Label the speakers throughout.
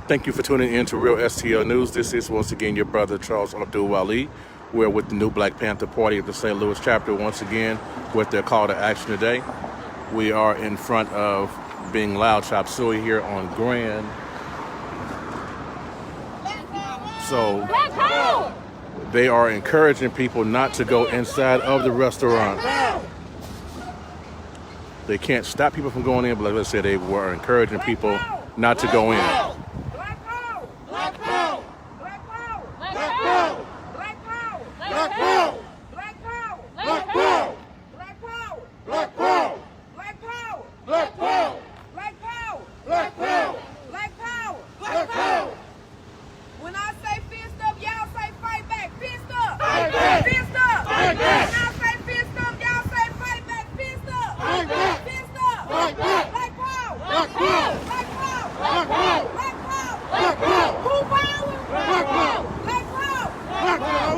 Speaker 1: Thank you for tuning in to Real STL News. This is once again your brother Charles Abdul-Wali. We're with the new Black Panther Party of the St. Louis chapter once again with their call to action today. We are in front of Being Loud Chop Suey here on Grand. So they are encouraging people not to go inside of the restaurant. They can't stop people from going in, but like I said, they were encouraging people not to go in.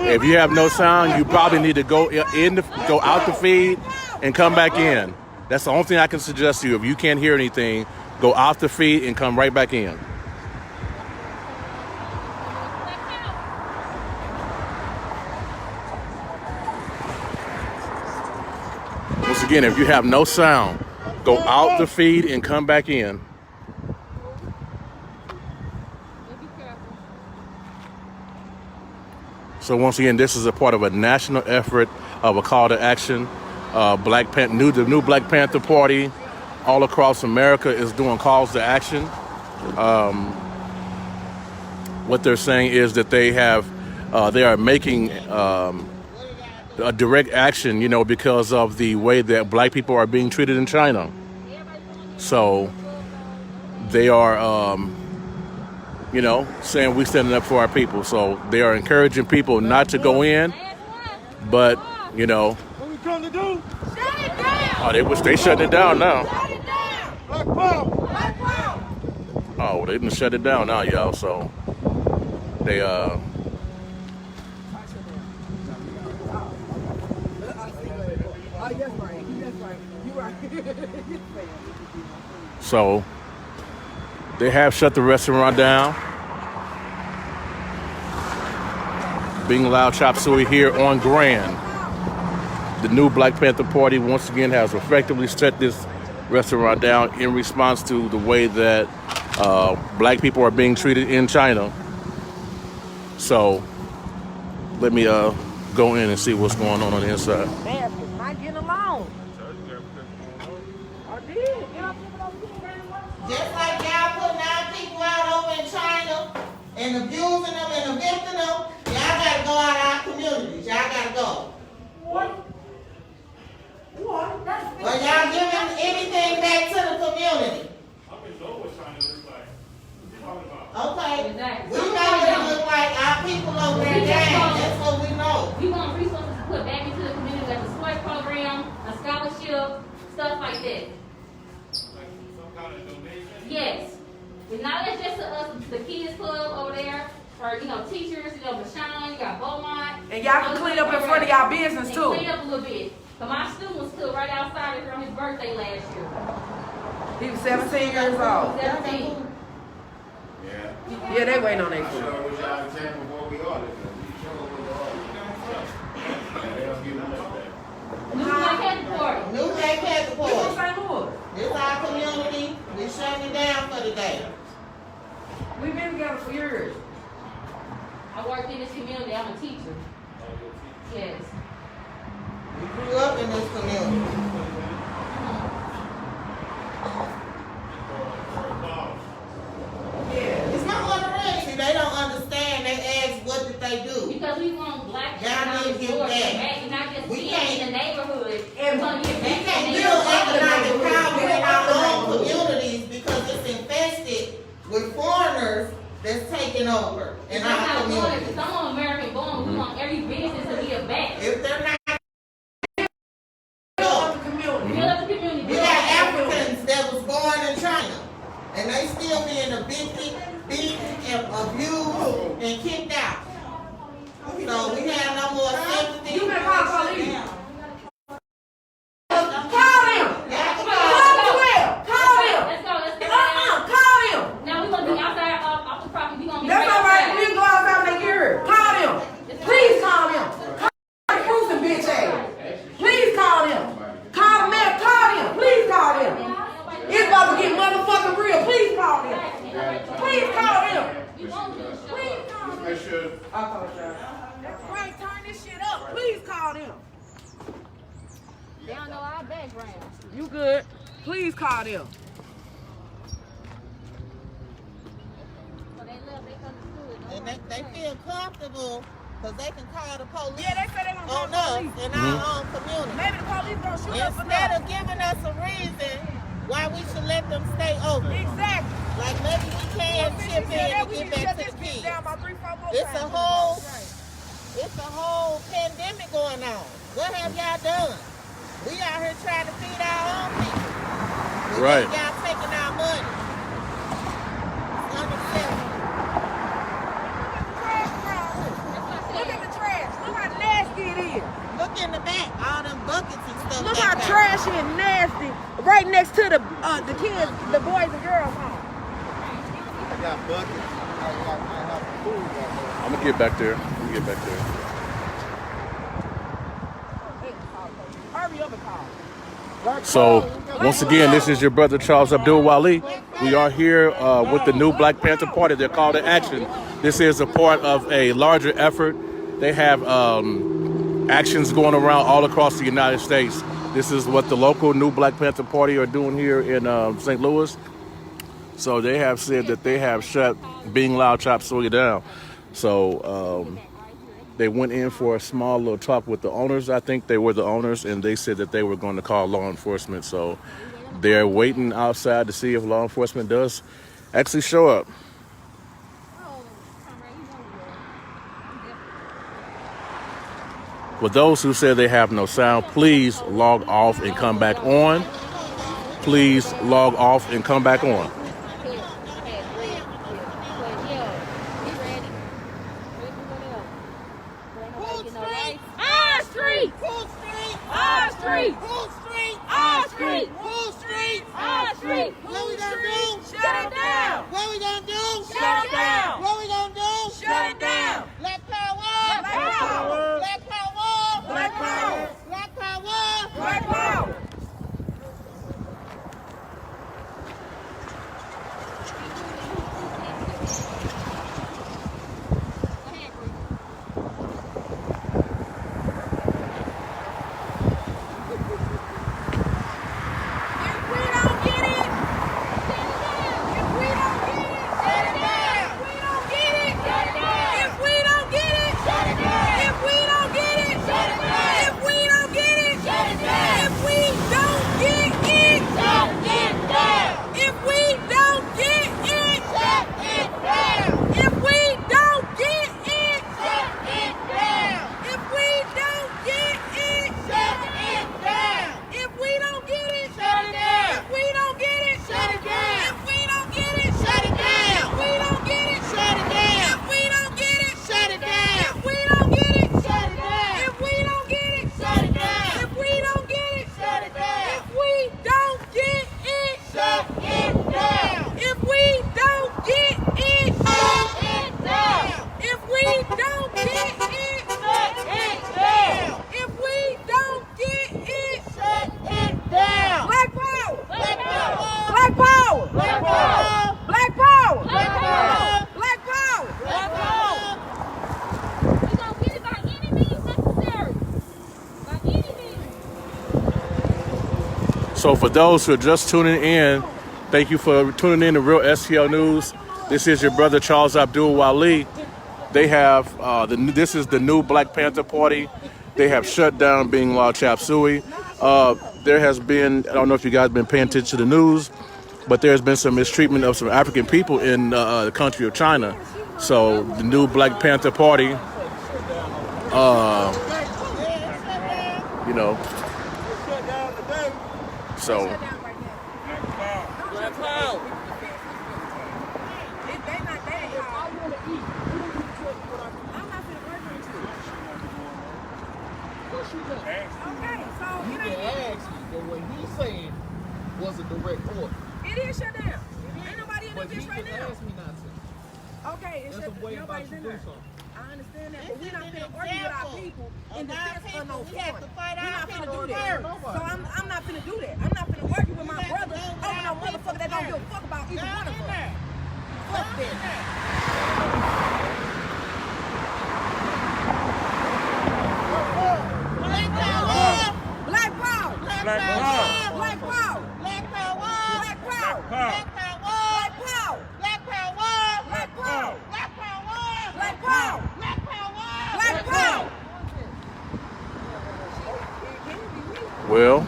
Speaker 1: If you have no sound, you probably need to go out the feed and come back in. That's the only thing I can suggest to you. If you can't hear anything, go off the feed and come right back in. Once again, if you have no sound, go out the feed and come back in. So once again, this is a part of a national effort of a call to action. The new Black Panther Party all across America is doing calls to action. What they're saying is that they are making a direct action, because of the way that black people are being treated in China. So they are, saying we standing up for our people. So they are encouraging people not to go in, but,
Speaker 2: What we trying to do?
Speaker 1: Shut it down. They shutting it down now.
Speaker 2: Shut it down. Black power. Black power.
Speaker 1: Oh, they didn't shut it down now, y'all. So they So they have shut the restaurant down. Being Loud Chop Suey here on Grand. The new Black Panther Party once again has effectively shut this restaurant down in response to the way that black people are being treated in China. So let me go in and see what's going on the inside.
Speaker 3: Man, not getting along.
Speaker 4: Just like y'all putting our people out over in China and abusing them and evicting them, y'all gotta go out of our communities. Y'all gotta go. What? Well, y'all giving anything back to the community. Okay.
Speaker 5: Exactly.
Speaker 4: We know what it look like. Our people over there down. That's what we know.
Speaker 5: We want resources to put back into the community, like the sports program, a scholarship, stuff like that. Yes. It's not just to us, the kids club over there, or teachers, MASHAYACH, you got Beaumont.
Speaker 3: And y'all can clean up in front of y'all business
Speaker 5: and
Speaker 3: too.
Speaker 5: Clean up a little bit. But my student was killed right outside of here on his birthday last year.
Speaker 3: He was 17 years old.
Speaker 5: 17.
Speaker 3: Yeah, they waiting on their food.
Speaker 5: New Black Panther Party.
Speaker 4: New Black Panther
Speaker 3: We from
Speaker 4: Party.
Speaker 3: St. Louis.
Speaker 4: This our community. We shutting it down for the day.
Speaker 3: We've been together for years.
Speaker 5: I work in this community. I'm a teacher. Yes.
Speaker 4: We grew up in this community.
Speaker 3: Yeah.
Speaker 4: It's not what it is. See, they don't understand. They ask, what did they do?
Speaker 5: Because we want black
Speaker 4: Y'all need to get back.
Speaker 5: and not just
Speaker 4: We
Speaker 5: being
Speaker 4: can't-
Speaker 5: in the neighborhood.
Speaker 3: And
Speaker 5: But get
Speaker 4: We
Speaker 5: back
Speaker 4: can't
Speaker 5: in the
Speaker 4: build
Speaker 5: neighborhood.
Speaker 4: economic power in our own communities because it's infested with foreigners that's taking over in
Speaker 5: That's
Speaker 4: our
Speaker 5: not good.
Speaker 4: communities.
Speaker 5: Some American born, we want every business to be a back.
Speaker 4: If they're not,
Speaker 3: Build up the community.
Speaker 5: Build up the community.
Speaker 4: we got Africans that was born in China, and they still being evicted, beaten, and abused, and kicked out. So we have no more sympathy.
Speaker 3: You can call police. Call them.
Speaker 4: Y'all can
Speaker 3: Call them. Call them.
Speaker 5: Let's go.
Speaker 3: Call them.
Speaker 5: Now we want to be outside of the background.
Speaker 3: You good? Please call them.
Speaker 5: So they left, they understood.
Speaker 4: And they feel comfortable because they can call the police
Speaker 3: Yeah, they say they gonna call
Speaker 4: on
Speaker 3: the
Speaker 4: us
Speaker 3: police.
Speaker 4: in our own community.
Speaker 3: Maybe the police gonna shoot us for
Speaker 4: Instead
Speaker 3: nothing.
Speaker 4: of giving us a reason why we should let them stay open.
Speaker 3: Exactly.
Speaker 4: Like maybe we can chip in and get back to the kids. It's a whole pandemic going on. What have y'all done? We out here trying to feed our own people. But
Speaker 1: Right.
Speaker 4: yet y'all taking our money. It's unacceptable.
Speaker 3: Look at the trash. Look how nasty it is.
Speaker 4: Look in the back, all them buckets and stuff.
Speaker 3: Look
Speaker 4: back
Speaker 3: how
Speaker 4: there.
Speaker 3: trashy and nasty. Right next to the kids, the boys and girls home.
Speaker 2: I got buckets. I have food right there.
Speaker 1: I'm gonna get back there.
Speaker 3: Hurry up and call.
Speaker 1: So, once again, this is your brother Charles Abdul Wali. We are here with the new Black Panther Party. They're called to action. This is a part of a larger effort. They have actions going around all across the United States. This is what the local new Black Panther Party are doing here in St. Louis. So they have said that they have shut Being Loud Chop Suey down. So they went in for a small little talk with the owners. I think they were the owners, and they said that they were going to call law enforcement. So they're waiting outside to see if law enforcement does actually show up. For those who say they have no sound, please log off and come back on. Please log off and come back on.
Speaker 4: What we gonna do?
Speaker 3: Shut it down.
Speaker 4: What we gonna do?
Speaker 3: Shut it down.
Speaker 4: What we gonna do?
Speaker 3: Shut it down.
Speaker 4: Black power!
Speaker 3: Black power.
Speaker 4: Black power!
Speaker 3: Black power.
Speaker 4: Black power!
Speaker 3: Black power.
Speaker 1: So for those who are just tuning in, thank you for tuning in to Real STL News. This is your brother Charles Abdul Wali. They have this is the new Black Panther Party. They have shut down Being Loud Chop Suey. There has been, I don't know if you guys have been paying attention to the news, but there's been some mistreatment of some African people in the country of China. So the new Black Panther Party, you know, so.
Speaker 2: Was a direct order.
Speaker 3: It is shut down. Ain't nobody in the bitch right now.
Speaker 2: Ask me not to.
Speaker 3: Okay, it's
Speaker 2: There's
Speaker 3: just
Speaker 2: a way
Speaker 3: nobody's
Speaker 2: about
Speaker 3: in
Speaker 2: you
Speaker 3: there.
Speaker 2: do something.
Speaker 3: I understand that, but we're not finna argue with our people in defense of no
Speaker 4: We have to
Speaker 3: foreign.
Speaker 4: fight
Speaker 3: We're
Speaker 4: our
Speaker 3: not finna
Speaker 4: people
Speaker 3: do that.
Speaker 4: first.
Speaker 3: So I'm not finna do that. I'm not finna argue with my brother over no motherfucker that don't give a fuck about either one of us. Fuck that.
Speaker 4: Black power!
Speaker 3: Black power.
Speaker 4: Black power!
Speaker 1: Well,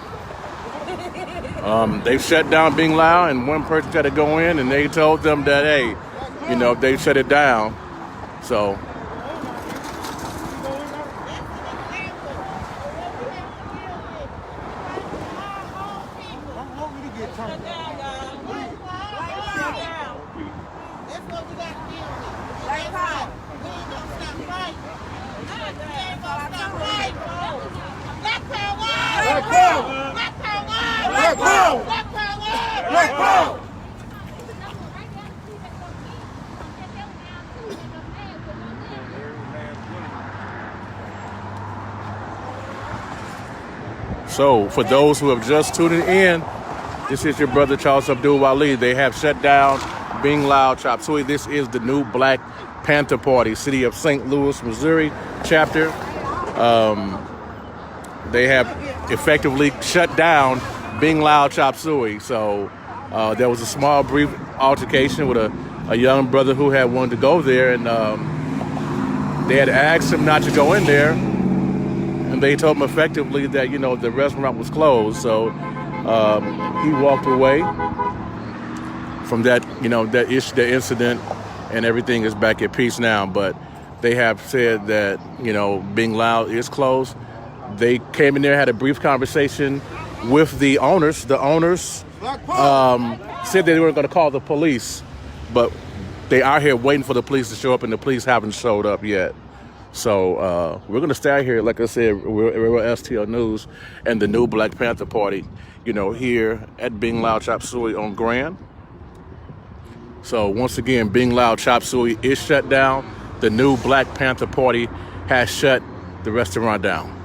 Speaker 1: they shut down being loud, and one person had to go in, and they told them that, hey, you know, they shut it down. So. So, for those who have just tuned in, this is your brother Charles Abdul Wali. They have shut down Being Loud Chop Suey. This is the new Black Panther Party, City of St. Louis, Missouri chapter. They have effectively shut down Being Loud Chop Suey. So, there was a small, brief altercation with a young brother who had wanted to go there, and they had asked him not to go in there. And they told him effectively that, you know, the restaurant was closed. So he walked away from that, you know, that incident, and everything is back at peace now. But they have said that, you know, Being Loud is closed. They came in there, had a brief conversation with the owners. The owners said they weren't going to call the police, but they are here waiting for the police to show up, and the police haven't showed up yet. So we're going to stay out here, like I said, we're STL News and the new Black Panther Party, you know, here at Being Loud Chop Suey on Grand. So once again, Being Loud Chop Suey is shut down. The new Black Panther Party has shut the restaurant down.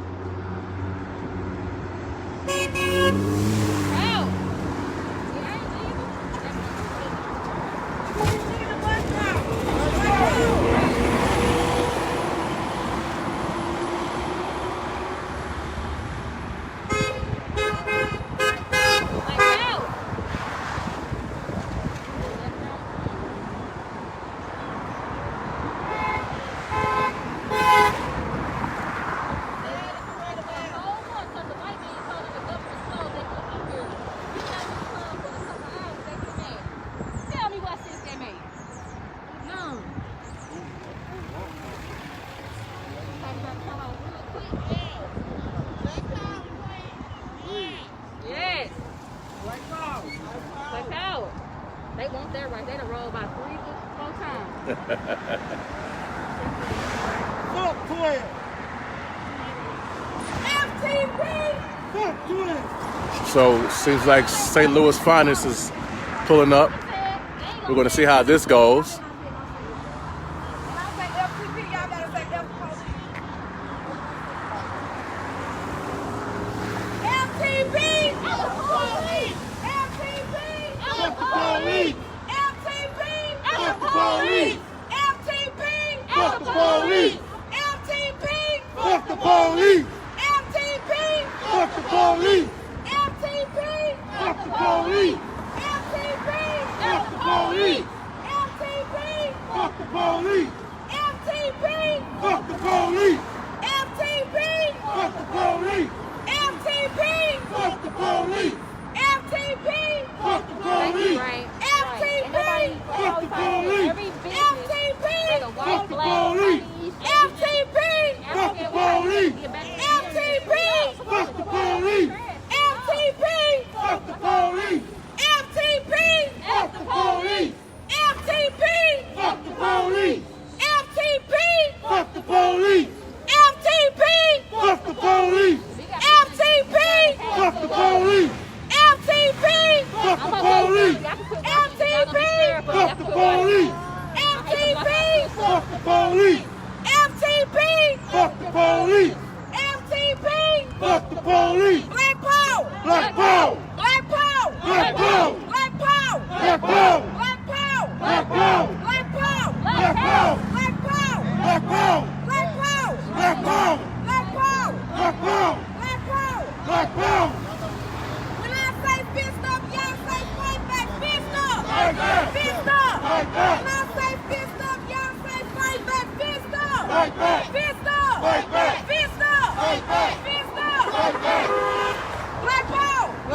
Speaker 5: They want that right. They done rolled about 3-4 times.
Speaker 2: Fuck 12.
Speaker 3: FTP.
Speaker 1: So seems like St. Louis Finest is pulling up. We're going to see how this goes.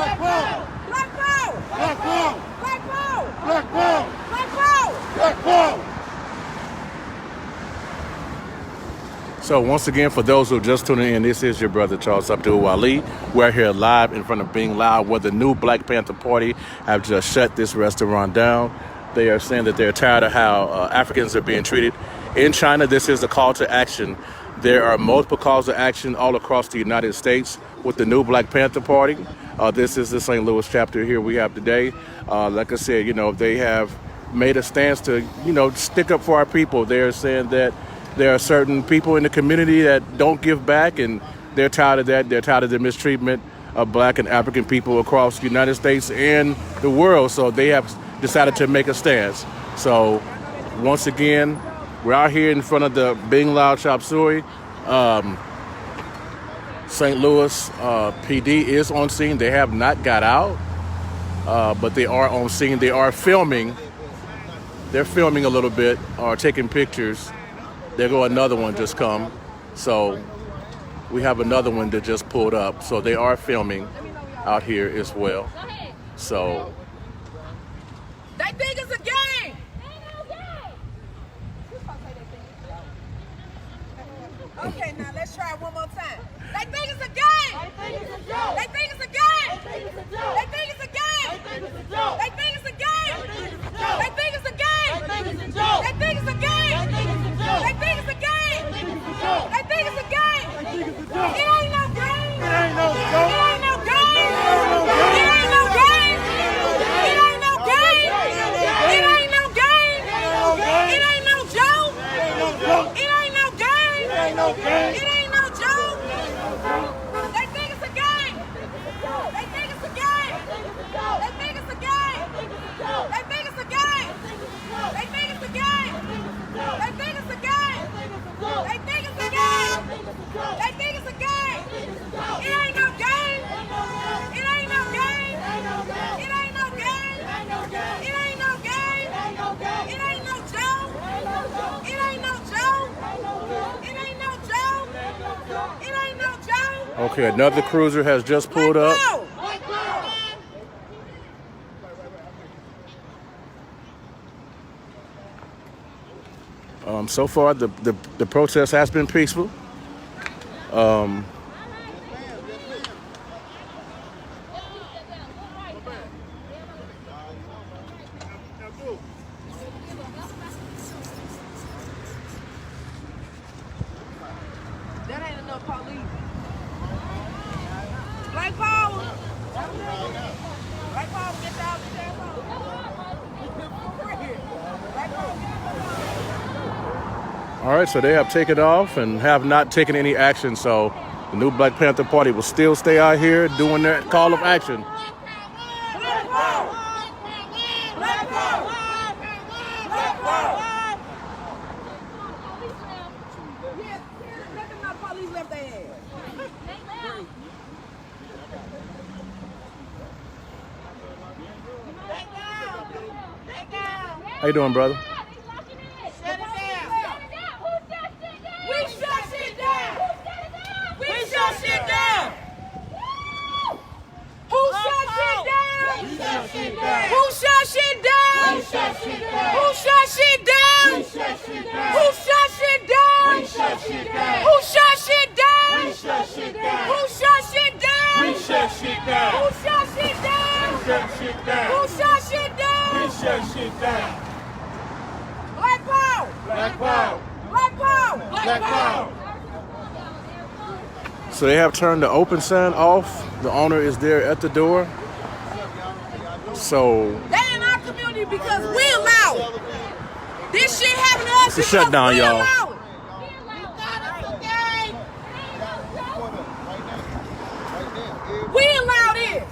Speaker 2: Black power!
Speaker 3: Black power!
Speaker 2: Black power!
Speaker 3: Black power!
Speaker 2: Black power!
Speaker 3: Black power!
Speaker 2: Black power!
Speaker 1: So once again, for those who are just tuning in, this is your brother Charles Abdul Wali. We're here live in front of Being Loud, where the new Black Panther Party have just shut this restaurant down. They are saying that they're tired of how Africans are being treated. In China, this is a call to action. There are multiple calls to action all across the United States with the new Black Panther Party. This is the St. Louis chapter here we have today. Like I said, they have made a stance to, stick up for our people. They're saying that there are certain people in the community that don't give back, and they're tired of that. They're tired of the mistreatment of Black and African people across the United States and the world. So they have decided to make a stance. So once again, we're out here in front of the Being Loud Chop Suey. St. Louis PD is on scene. They have not got out, but they are on scene. They are filming. They're filming a little bit or taking pictures. There go another one just come. So we have another one that just pulled up. So they are filming out here as well. So
Speaker 3: They think it's a game. Okay, now let's try it one more time. They think it's a game. They think it's a joke. They think it's a game. They think it's a joke. They think it's a game. They think it's a joke. They think it's a game. They think it's a game. They think it's a joke. They think it's a game. They think it's a joke. They think it's a game. They think it's a joke. They think it's a game. They think it's a joke. It ain't no game.
Speaker 2: It ain't no joke.
Speaker 3: It ain't no game. It ain't no game. It ain't no game. It ain't no game. It ain't no joke. It ain't no game.
Speaker 2: It ain't no game.
Speaker 3: It ain't no joke. They think it's a game. They think it's a game. They think it's a game. They think it's a game. They think it's a game. They think it's a game. They think it's a game. They think it's a game. It ain't no game. It ain't no game. It ain't no game. It ain't no game. It ain't no joke. It ain't no joke. It ain't no joke. It ain't no joke.
Speaker 1: okay, another cruiser has just pulled up. So far, the protest has been peaceful.
Speaker 3: That ain't enough police. Black power. Black power, get down to that Black power.
Speaker 1: All right, so they have taken off and have not taken any action. So the new Black Panther Party will still stay out here doing their call of action.
Speaker 3: Black power. Black power. Black power. Yeah, let them know police left their ass.
Speaker 1: How you doing, brother?
Speaker 3: We shut shit down. We shut shit down. Who shut shit down? Who shut shit down? Who shut shit down? Who shut shit down? Who shut shit down? Who shut shit down? Who shut shit down? Who shut shit down? Who shut shit down? Who shut shit down? Who shut shit down? Black power!
Speaker 2: Black power!
Speaker 3: Black power!
Speaker 2: Black power!
Speaker 1: So they have turned the open sign off. The owner is there at the door. So
Speaker 3: They in our community because we allow it. This shit happened to us
Speaker 1: it's a
Speaker 3: because
Speaker 1: shutdown,
Speaker 3: we
Speaker 1: y'all.
Speaker 3: allow it. We allow this.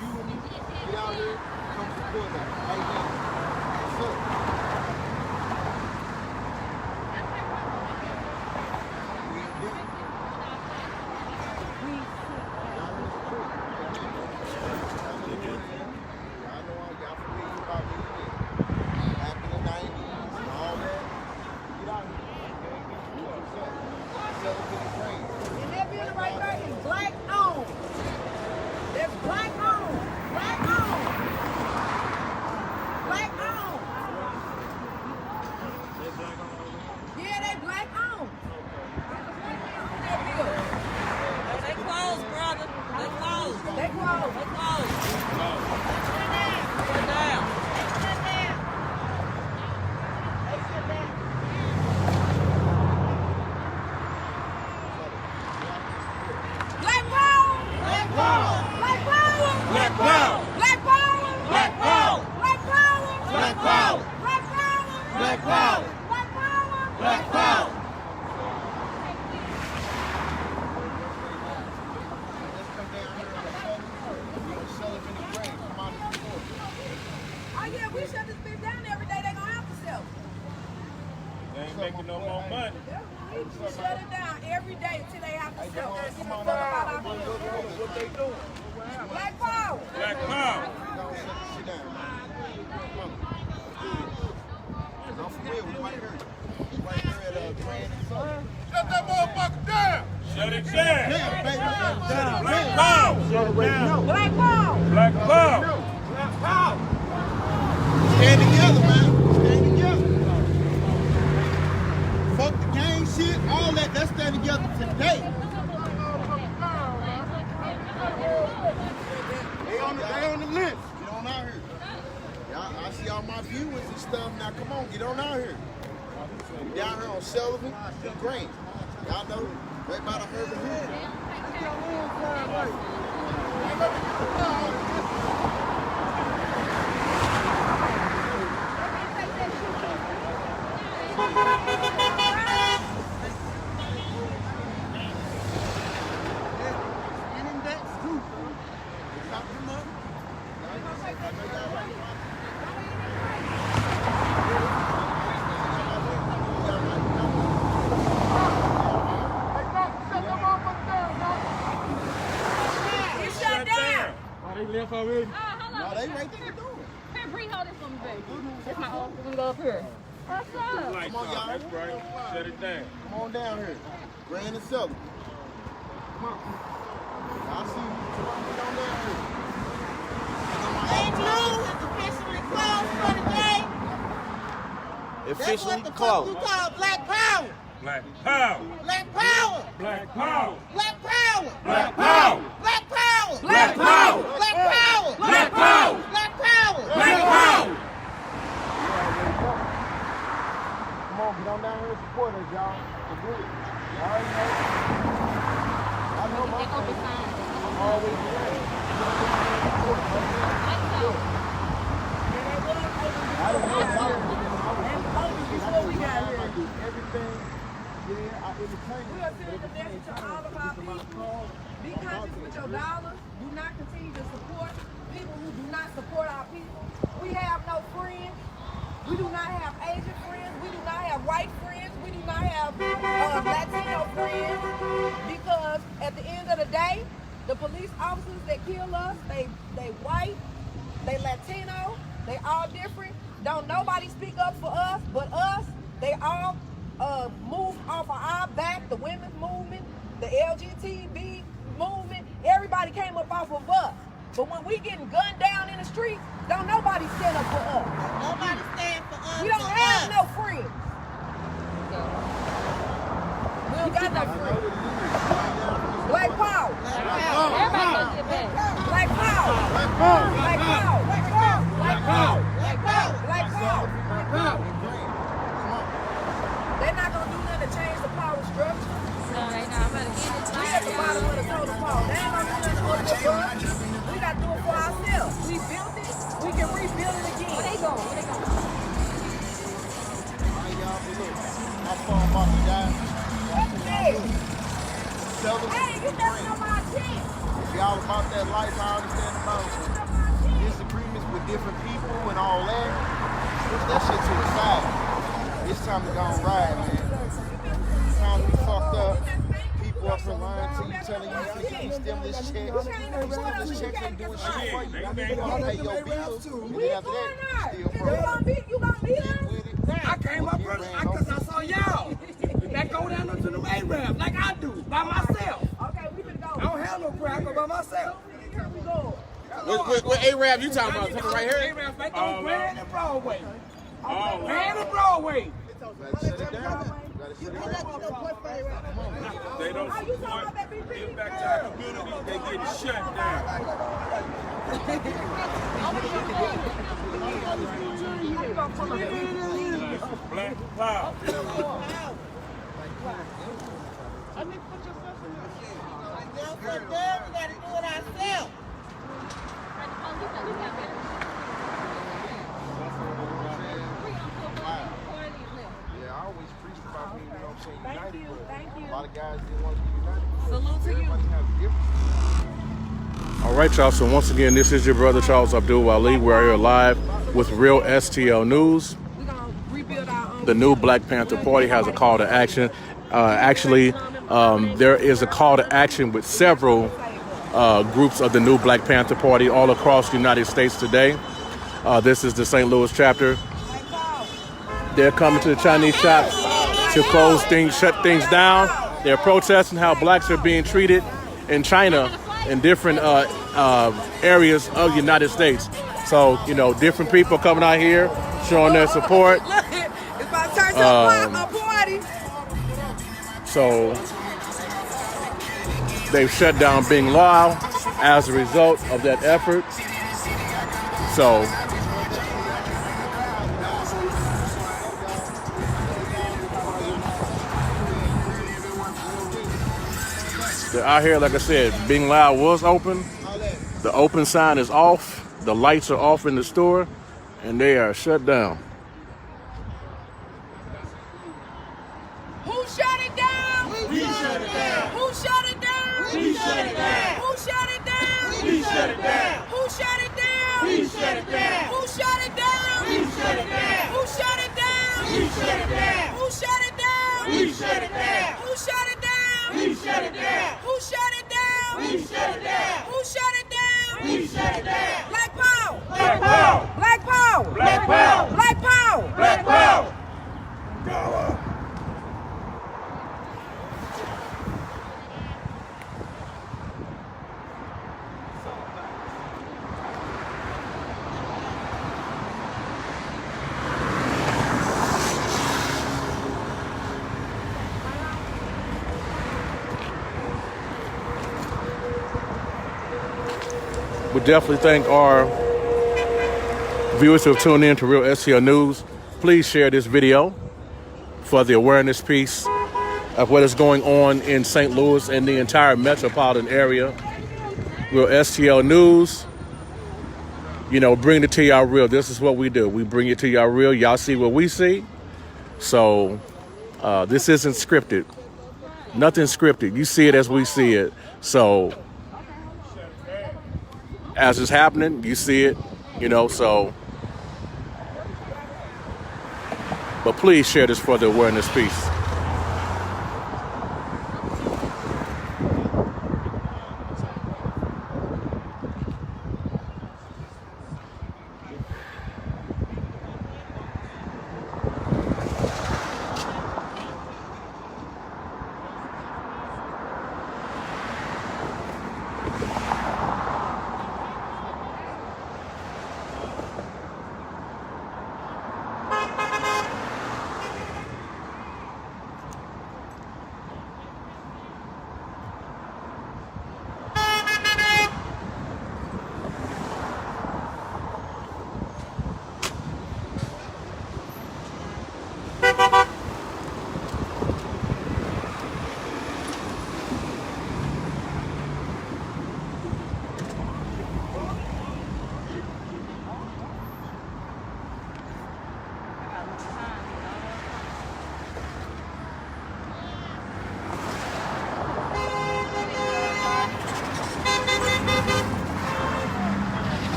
Speaker 2: Black power.
Speaker 3: Black power.
Speaker 2: Black power.
Speaker 3: Oh yeah, we shut this bitch down every day. They gonna have to sell.
Speaker 2: They ain't making no more money.
Speaker 3: We shut it down every day until they have to sell. What
Speaker 2: they doing?
Speaker 3: Black power.
Speaker 2: Black power. Shut that motherfucker down. Shut it down. Black power.
Speaker 3: Black power.
Speaker 2: Black power. Black power. Stand together, man. Stand together. Fuck the gang shit, all that. Let's stand together today. They on the list. Get on out here. Y'all, I see all my viewers and stuff. Now come on, get on out here. We down here on Sullivan and Green. Y'all know, right by the Herbert Hood.
Speaker 5: Oh, hold on.
Speaker 2: No, they right there doing it.
Speaker 5: Here, Bree, hold this for me, baby. It's my own. We're gonna go up here. What's up?
Speaker 2: Come on, y'all. That's right. Shut it down. Come on down here. Grand and Sullivan. Come on. Y'all see you. Come on, get on down here.
Speaker 4: Hebrews is officially closed for the day. That's what the fuck you call black power.
Speaker 2: Black power.
Speaker 4: Black power.
Speaker 2: Black power.
Speaker 4: Black power.
Speaker 2: Black power.
Speaker 4: Black power.
Speaker 2: Black power.
Speaker 4: Black power.
Speaker 2: Black power.
Speaker 4: Black power.
Speaker 2: Black power. Come on, get on down here and support us, y'all. It's good. Y'all already know. I know my thing. I'm always ready. I don't know what I was doing. I do everything. Yeah, I entertain.
Speaker 3: We are sending a message to all of our people. Be conscious with your dollars. Do not continue to support people who do not support our people. We have no friends. We do not have Asian friends. We do not have white friends. We do not have Latino friends. Because at the end of the day, the police officers that kill us, they white, they Latino, they all different. Don't nobody speak up for us but us. They all move off of our back. The women's movement, the LGBT movement, everybody came up off of us. But when we getting gunned down in the streets, don't nobody stand up for us.
Speaker 4: Nobody stand for us.
Speaker 3: We don't have no friends. We don't got no friends. Black power.
Speaker 5: Everybody gonna get back.
Speaker 3: Black power. Black power. Black power. Black power. Black power. Black power. Black power. Black power. They're not gonna do nothing to change the power structure.
Speaker 5: No, they not. I'm gonna get it.
Speaker 3: We at the bottom of the totem pole. They ain't gonna do nothing to open up us. We gotta do it for ourselves. We built it. We can rebuild it again.
Speaker 5: Where they going? Where they going?
Speaker 2: Hey, y'all, but look, my phone about to die.
Speaker 3: Hey,
Speaker 2: Sullivan
Speaker 3: hey, you
Speaker 2: and
Speaker 3: never
Speaker 2: Green.
Speaker 3: know my shit.
Speaker 2: If y'all about that life, I understand about disagreements with different people and all that. Push that shit to the side. It's time to go and ride, man. It's time to be fucked up. People up here lying to you, telling you to give you stimulus checks. Stimulus checks ain't doing shit for you. You gonna pay your bills, and then after that, you still broke.
Speaker 3: You gonna be there?
Speaker 2: With it.
Speaker 6: I came up here because I saw y'all that go down to the A-Rap like I do, by myself.
Speaker 3: Okay, we can go.
Speaker 6: I don't have no prayer, I go by myself.
Speaker 3: Here we go.
Speaker 1: What A-Rap you talking about? Coming right here?
Speaker 6: A-Rap, they go Grand and Broadway. Grand and Broadway.
Speaker 2: Gotta shut it down. Gotta shut it down.
Speaker 7: They don't support, give back to our community, they get shut down. Black power.
Speaker 4: We gotta do it ourselves.
Speaker 2: lot of guys didn't want to be united.
Speaker 3: Salute to you.
Speaker 2: Everybody has different.
Speaker 1: All right, y'all. So once again, this is your brother Charles Abdul Wali. We're here live with Real STL News.
Speaker 3: We're going to rebuild our own.
Speaker 1: The new Black Panther Party has a call to action. There is a call to action with several groups of the new Black Panther Party all across the United States today. This is the St. Louis chapter. They're coming to the Chinese shops to close things, shut things down. They're protesting how blacks are being treated in China in different areas of the United States. So, you know, different people coming out here showing their support.
Speaker 3: Look, it's about to turn to a party.
Speaker 1: So they've shut down Bing Lao as a result of that effort. So they're out here, like I said, Bing Lao was open. The open sign is off. The lights are off in the store, and they are shut down.
Speaker 3: Who shut it down?
Speaker 6: We shut it down.
Speaker 3: Who shut it down?
Speaker 6: We shut it down.
Speaker 3: Who shut it down?
Speaker 6: We shut it down.
Speaker 3: Who shut it down?
Speaker 6: We shut it down.
Speaker 3: Who shut it down?
Speaker 6: We shut it down.
Speaker 3: Who shut it down?
Speaker 6: We shut it down.
Speaker 3: Who shut it down?
Speaker 6: We shut it down.
Speaker 3: Who shut it down?
Speaker 6: We shut it down.
Speaker 3: Who shut it down?
Speaker 6: We shut it down.
Speaker 3: Who shut it down?
Speaker 6: We shut it down.
Speaker 3: Black power!
Speaker 6: Black power.
Speaker 3: Black power!
Speaker 6: Black power.
Speaker 3: Black power!
Speaker 6: Black power. YAHAWAH.
Speaker 1: We definitely thank our viewers who have tuned in to Real STL News. Please share this video for the awareness piece of what is going on in St. Louis and the entire metropolitan area. Real STL News, you know, bring it to y'all real. This is what we do. We bring it to y'all real. Y'all see what we see. So this isn't scripted. Nothing scripted. You see it as we see it. So as it's happening, you see it, you know, so. But please share this for the awareness piece.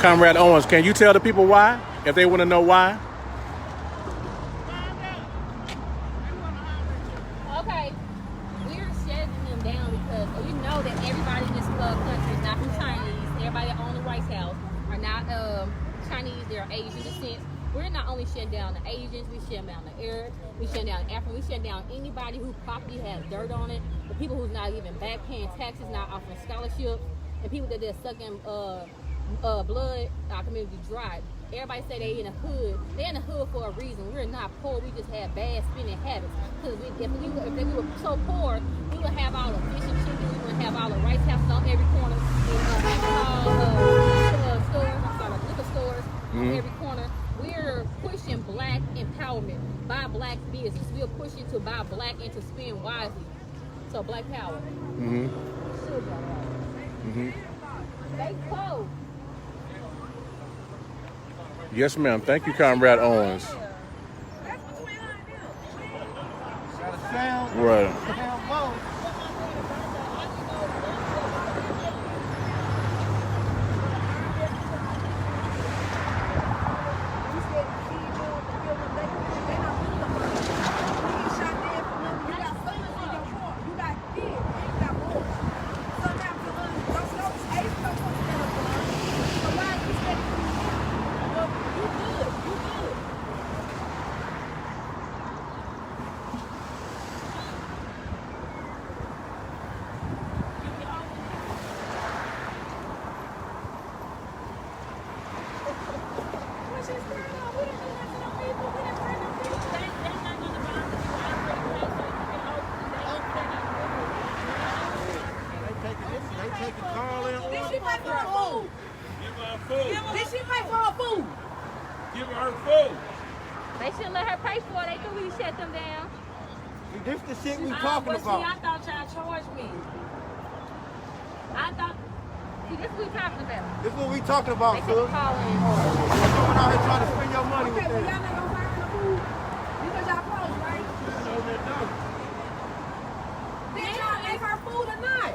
Speaker 1: Comrade Owens, can you tell the people why, if they want to know why?
Speaker 5: Okay, we're shutting them down because we know that everybody in this country is not from Chinese. Everybody that owns the White House are not Chinese, they're Asian descent. We're not only shutting down the Asians, we shutting down the Arabs, we shutting down African, we shutting down anybody whose property has dirt on it, the people who's not even back paying taxes, not offering scholarships, and people that they're sucking blood, our community dry. Everybody say they in the hood. They're in the hood for a reason. We're not poor. We just have bad spending habits. Because if we were so poor, we would have all the fish and chicken. We would have all the rice houses on every corner. liquor stores on every corner. We're pushing black empowerment, buy black business. We're pushing to buy black and to spend wisely. So black power. They close.
Speaker 1: Yes, ma'am. Thank you, Comrade Owens.
Speaker 2: Got a sound.
Speaker 1: Right.
Speaker 2: Sound both.
Speaker 5: They shouldn't let her pay for it. They knew we shut them down.
Speaker 2: This the shit we talking
Speaker 5: But
Speaker 2: about.
Speaker 5: see, I thought y'all charged me. I thought, see, this what we talking about.
Speaker 2: This what we talking about,
Speaker 5: They
Speaker 2: sis.
Speaker 5: could call in.
Speaker 2: You're coming out here trying to spend your money with
Speaker 3: Okay, well,
Speaker 2: that.
Speaker 3: y'all not gonna fire the food because y'all closed, right? Did y'all make her food or not?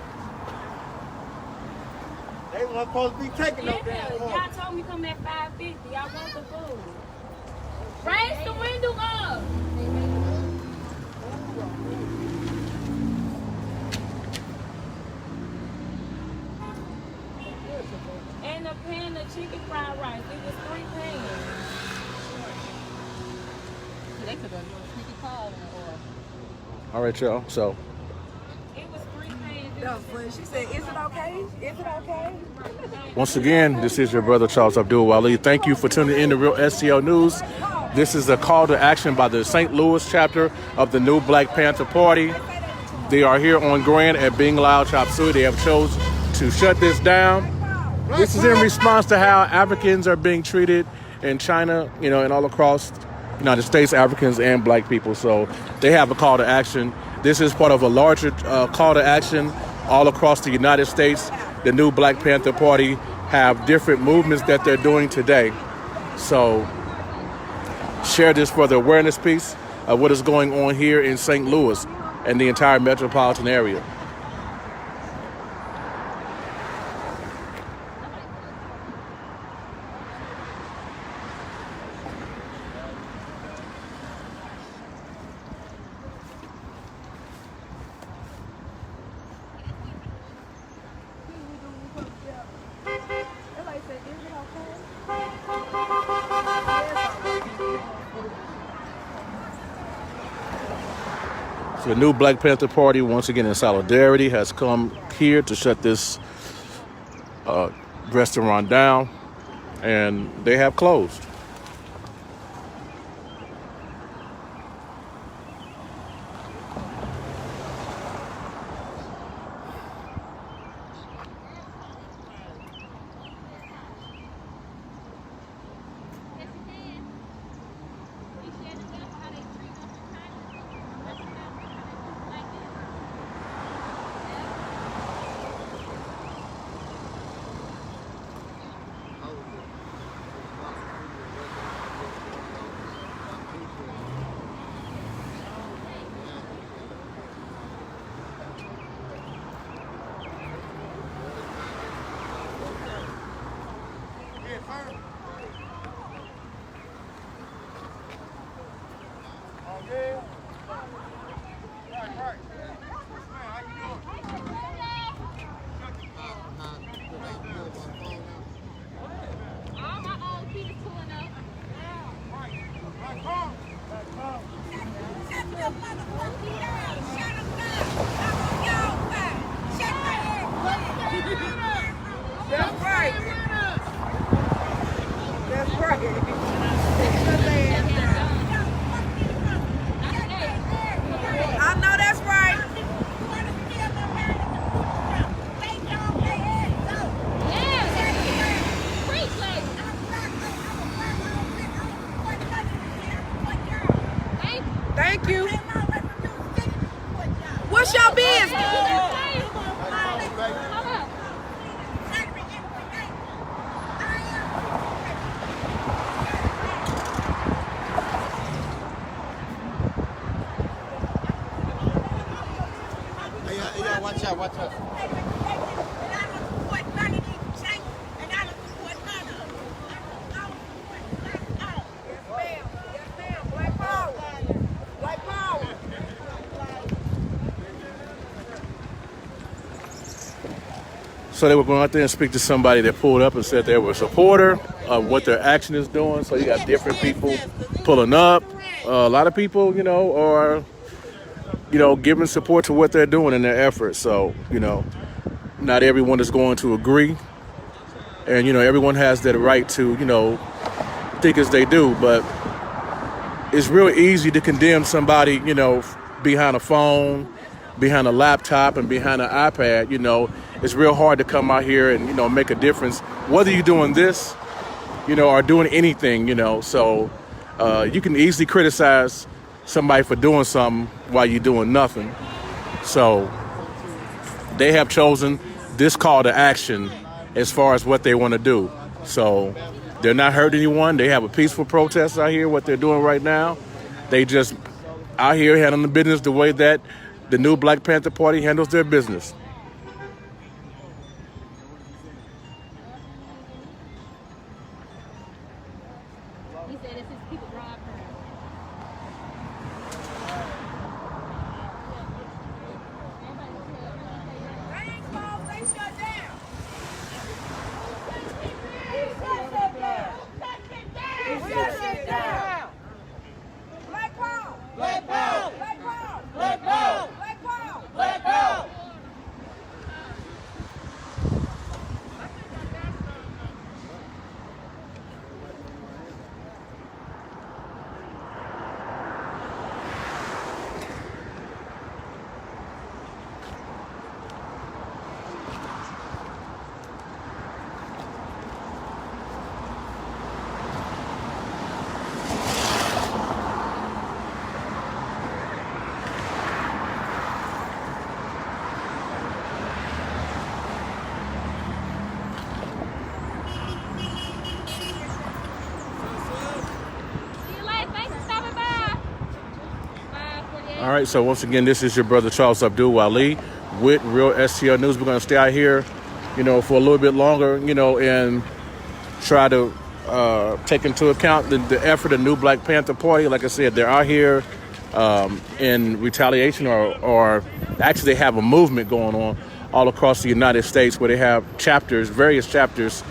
Speaker 2: They weren't supposed to be taking no damn
Speaker 5: Yeah,
Speaker 2: money.
Speaker 5: y'all told me come at 550. Y'all want the food. Raise the window up. And a pan of chicken fried rice. It was 3 pans. They could have sneaky call or.
Speaker 1: All right, y'all. So
Speaker 5: It was 3 pans.
Speaker 3: That was funny. She said, is it okay? Is it okay?
Speaker 1: once again, this is your brother Charles Abdul Wali. Thank you for tuning in to Real STL News. This is a call to action by the St. Louis chapter of the new Black Panther Party. They are here on Grand at Bing Lao Chop Suey. They have chosen to shut this down. This is in response to how Africans are being treated in China, you know, and all across the United States, Africans and black people. So they have a call to action. This is part of a larger call to action all across the United States. The new Black Panther Party have different movements that they're doing today. So share this for the awareness piece of what is going on here in St. Louis and the entire metropolitan area. So the new Black Panther Party, once again in solidarity, has come here to shut this restaurant down, and they have closed.
Speaker 2: watch out, watch out.
Speaker 1: So they were going out there and speak to somebody that pulled up and said they were a supporter of what their action is doing. So you got different people pulling up. A lot of people, are, giving support to what they're doing in their efforts. So, not everyone is going to agree. And, everyone has that right to, think as they do. But it's real easy to condemn somebody, behind a phone, behind a laptop, and behind an iPad. It's real hard to come out here and, make a difference, whether you're doing this, or doing anything, So you can easily criticize somebody for doing something while you're doing nothing. So they have chosen this call to action as far as what they want to do. So they're not hurting anyone. They have a peaceful protest out here, what they're doing right now. They just out here handling the business the way that the new Black Panther Party handles their business.
Speaker 5: He said it's his people robbed her.
Speaker 1: All right, so once again, this is your brother Charles Abdul Wali with Real STL News. We're going to stay out here, for a little bit longer, and try to take into account the effort of the new Black Panther Party. Like I said, they're out here in retaliation or actually they have a movement going on all across the United States where they have various chapters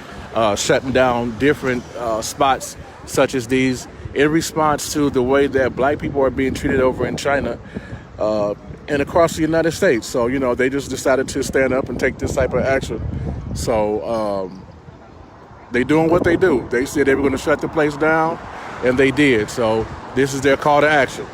Speaker 1: shutting down different spots such as these in response to the way that Black people are being treated over in China and across the United States. So, they just decided to stand up and take this type of action. So they doing what they do. They said they were going to shut the place down, and they did. So this is their call to action.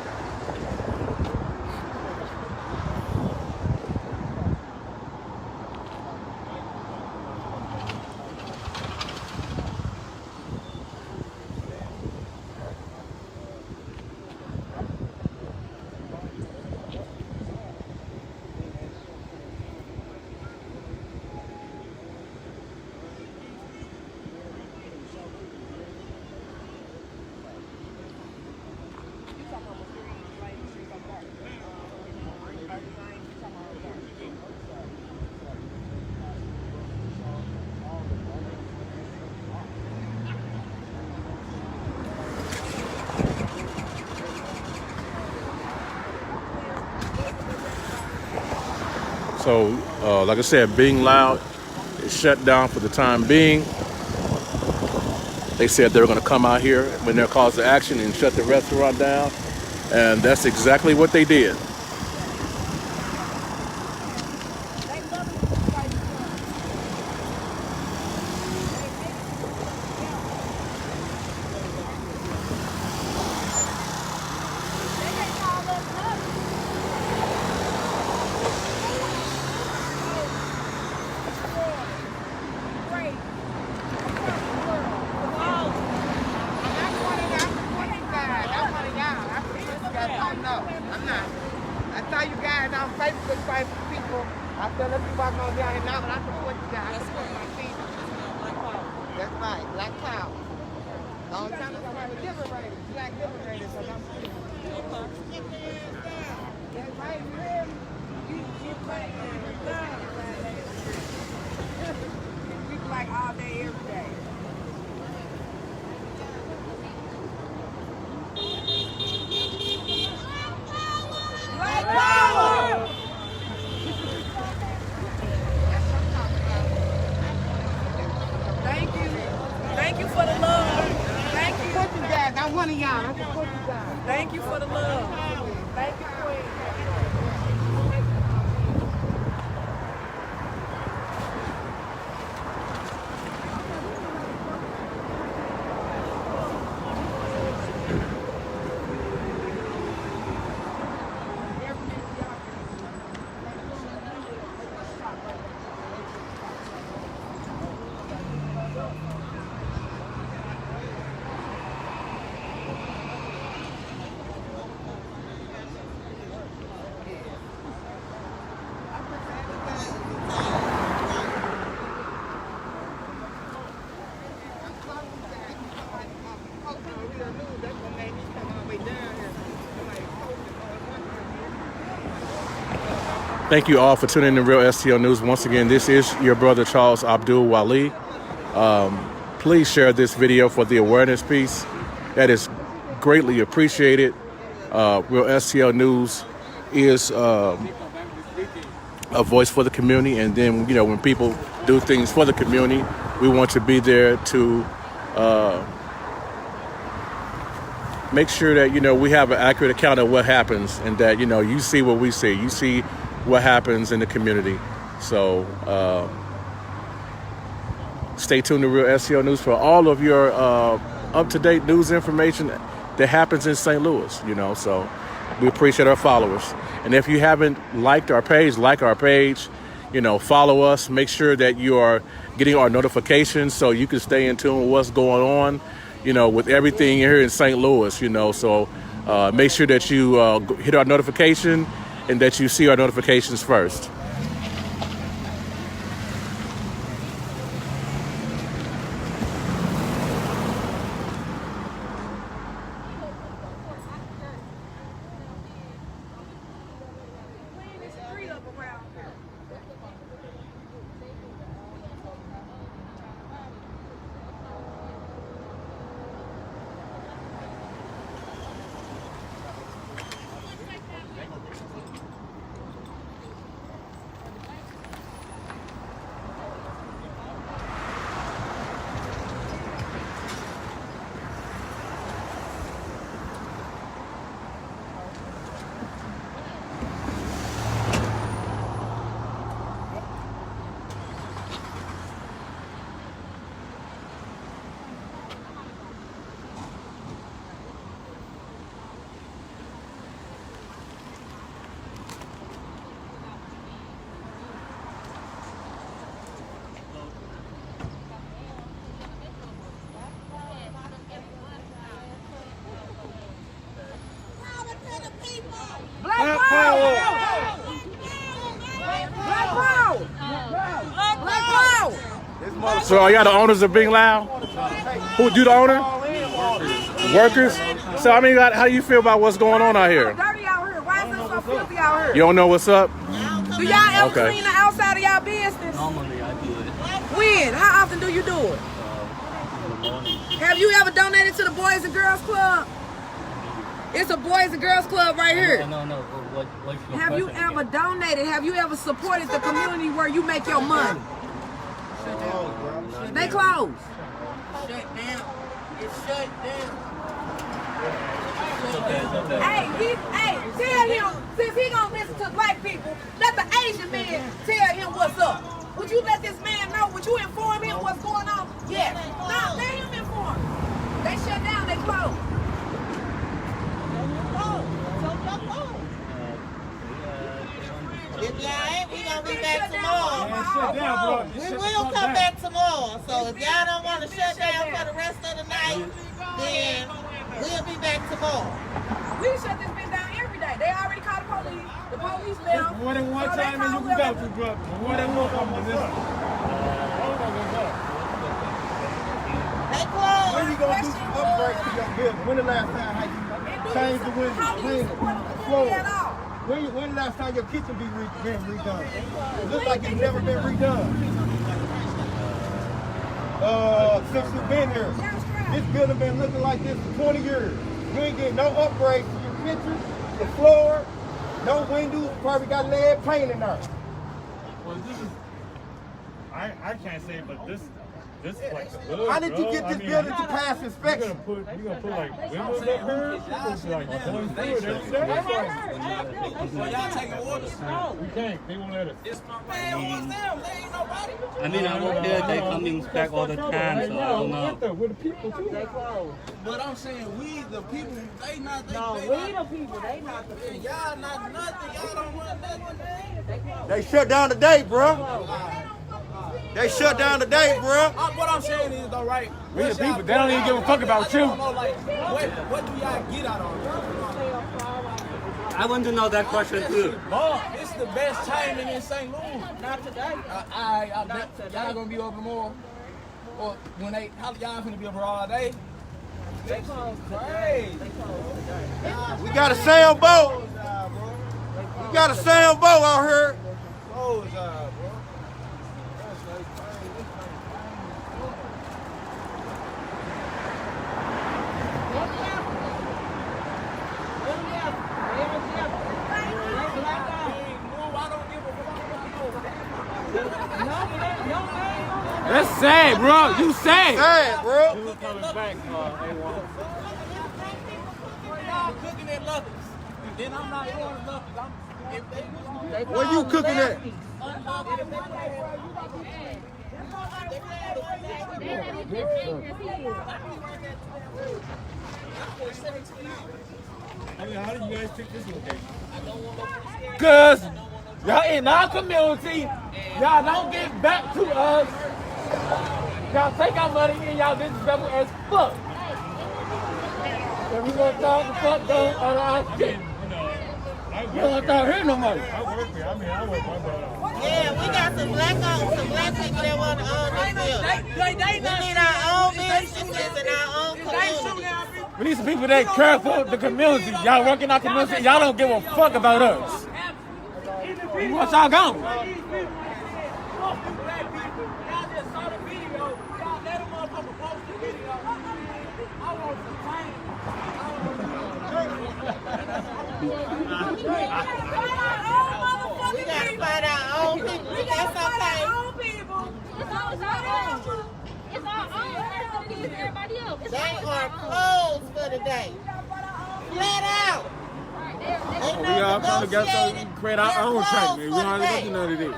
Speaker 1: So, like I said, being loud is shut down for the time being. They said they were going to come out here when they're called to action and shut the restaurant down. And that's exactly what they did.
Speaker 3: Like all day, every day. Black power! Thank you. Thank you for the love. Thank you.
Speaker 8: Support you guys. I'm one of y'all. I support you guys.
Speaker 3: Thank you for the love. Thank you, Queen.
Speaker 1: Thank you all for tuning in to Real STL News. Once again, this is your brother Charles Abdul Wali. Please share this video for the awareness piece. That is greatly appreciated. Real STL News is a voice for the community, and then when people do things for the community, we want to be there to make sure that we have an accurate account of what happens, and that you see what we see. You see what happens in the community. So stay tuned to Real STL News for all of your up-to-date news information that happens in St. Louis. So we appreciate our followers. And if you haven't liked our page, like our page. Follow us. Make sure that you are getting our notifications so you can stay in tune with what's going on, with everything here in St. Louis. So make sure that you hit our notification and that you see our notifications first. So are y'all the owners of Being Loud? Who do the owner? Workers? So how do you feel about what's going on out here?
Speaker 3: Dirty out here. Why is it so filthy out here?
Speaker 1: You don't know what's up?
Speaker 3: Do y'all ever clean the outside of y'all business?
Speaker 9: Normally I do it.
Speaker 3: When? How often do you do it?
Speaker 9: In the morning.
Speaker 3: Have you ever donated to the Boys and Girls Club? It's a Boys and Girls Club right here.
Speaker 9: No. What's your
Speaker 3: Have you
Speaker 9: question
Speaker 3: ever
Speaker 9: again?
Speaker 3: donated? Have you ever supported the community where you make your money? They closed.
Speaker 8: Shut down. It's shut down.
Speaker 3: Hey, tell him, since he gonna listen to black people, let the Asian man tell him what's up. Would you let this man know? Would you inform him what's going on? Yes. No, let him inform. They shut down, they closed.
Speaker 4: If y'all ain't, we gonna be back tomorrow. We will come back tomorrow. So if y'all don't want to shut down for the rest of the night, then we'll be back tomorrow.
Speaker 3: We shut this bitch down every day. They already called the police. The police left.
Speaker 7: More than one time and you can go to, brother. More than one time.
Speaker 4: They closed.
Speaker 2: When you gonna do some upgrades to your building? When the last time how you changed the windows, cleaned the floor? When last time your kitchen been redone? It looks like it's never been redone. Since you've been here. This building been looking like this for 20 years. You ain't getting no upgrades to your kitchen, the floor, no windows, probably got lead paint in there.
Speaker 7: Well, this is, I can't say it, but this is like the hood,
Speaker 2: How did you get this building to pass inspection?
Speaker 7: You gonna put like windows up here? You gonna be like going through it every day?
Speaker 8: So y'all taking orders?
Speaker 7: We can't. They won't let us.
Speaker 8: Man, what's them? They ain't nobody.
Speaker 9: I mean, I work there, they come inspect all the time, so I don't know.
Speaker 7: We're the people too.
Speaker 8: But I'm saying we the people, they not the
Speaker 10: No, we the people, they not the people.
Speaker 8: Y'all not nothing. Y'all don't run nothing, man.
Speaker 2: They shut down today, bro. They shut down today, bro.
Speaker 8: What I'm saying is, though, right?
Speaker 6: We the people, they don't even give a fuck about you.
Speaker 8: What do y'all get out of it?
Speaker 9: I want to know that question too.
Speaker 8: It's the best timing in St. Louis.
Speaker 10: Not today.
Speaker 8: Y'all gonna be open tomorrow? Or when y'all gonna be open all day?
Speaker 10: They close
Speaker 8: Crazy.
Speaker 2: We got a sailboat. We got a sailboat out here.
Speaker 8: Close, bro.
Speaker 6: That's sad, bro. You sad.
Speaker 2: Sad, bro.
Speaker 7: We're coming back,
Speaker 8: Y'all cooking at Lucky's. Then I'm not going to Lucky's.
Speaker 2: Where you cooking at?
Speaker 7: I mean, how did you guys pick this location?
Speaker 6: Cause y'all in our community, y'all don't get back to us. Y'all take our money and y'all disrespectful as fuck. And we gonna talk the fuck down on our shit. You don't talk here no more.
Speaker 7: I work here. I work my butt off.
Speaker 4: Yeah, we got some black people that want to own this building. We need our own businesses and our own communities.
Speaker 6: We need some people that care for the community. Y'all work in our community, y'all don't give a fuck about us. We want y'all gone.
Speaker 4: We gotta find our own people. That's okay.
Speaker 5: It's our own person it is everybody else. It's
Speaker 4: They are closed for the day. Flat out. Ain't
Speaker 6: We
Speaker 4: no
Speaker 6: all come together so we
Speaker 4: negotiating.
Speaker 6: can create our own
Speaker 4: They're
Speaker 6: track, man.
Speaker 4: closed
Speaker 6: We
Speaker 4: for
Speaker 6: don't
Speaker 4: the
Speaker 6: have to go
Speaker 4: day.
Speaker 6: through none of this.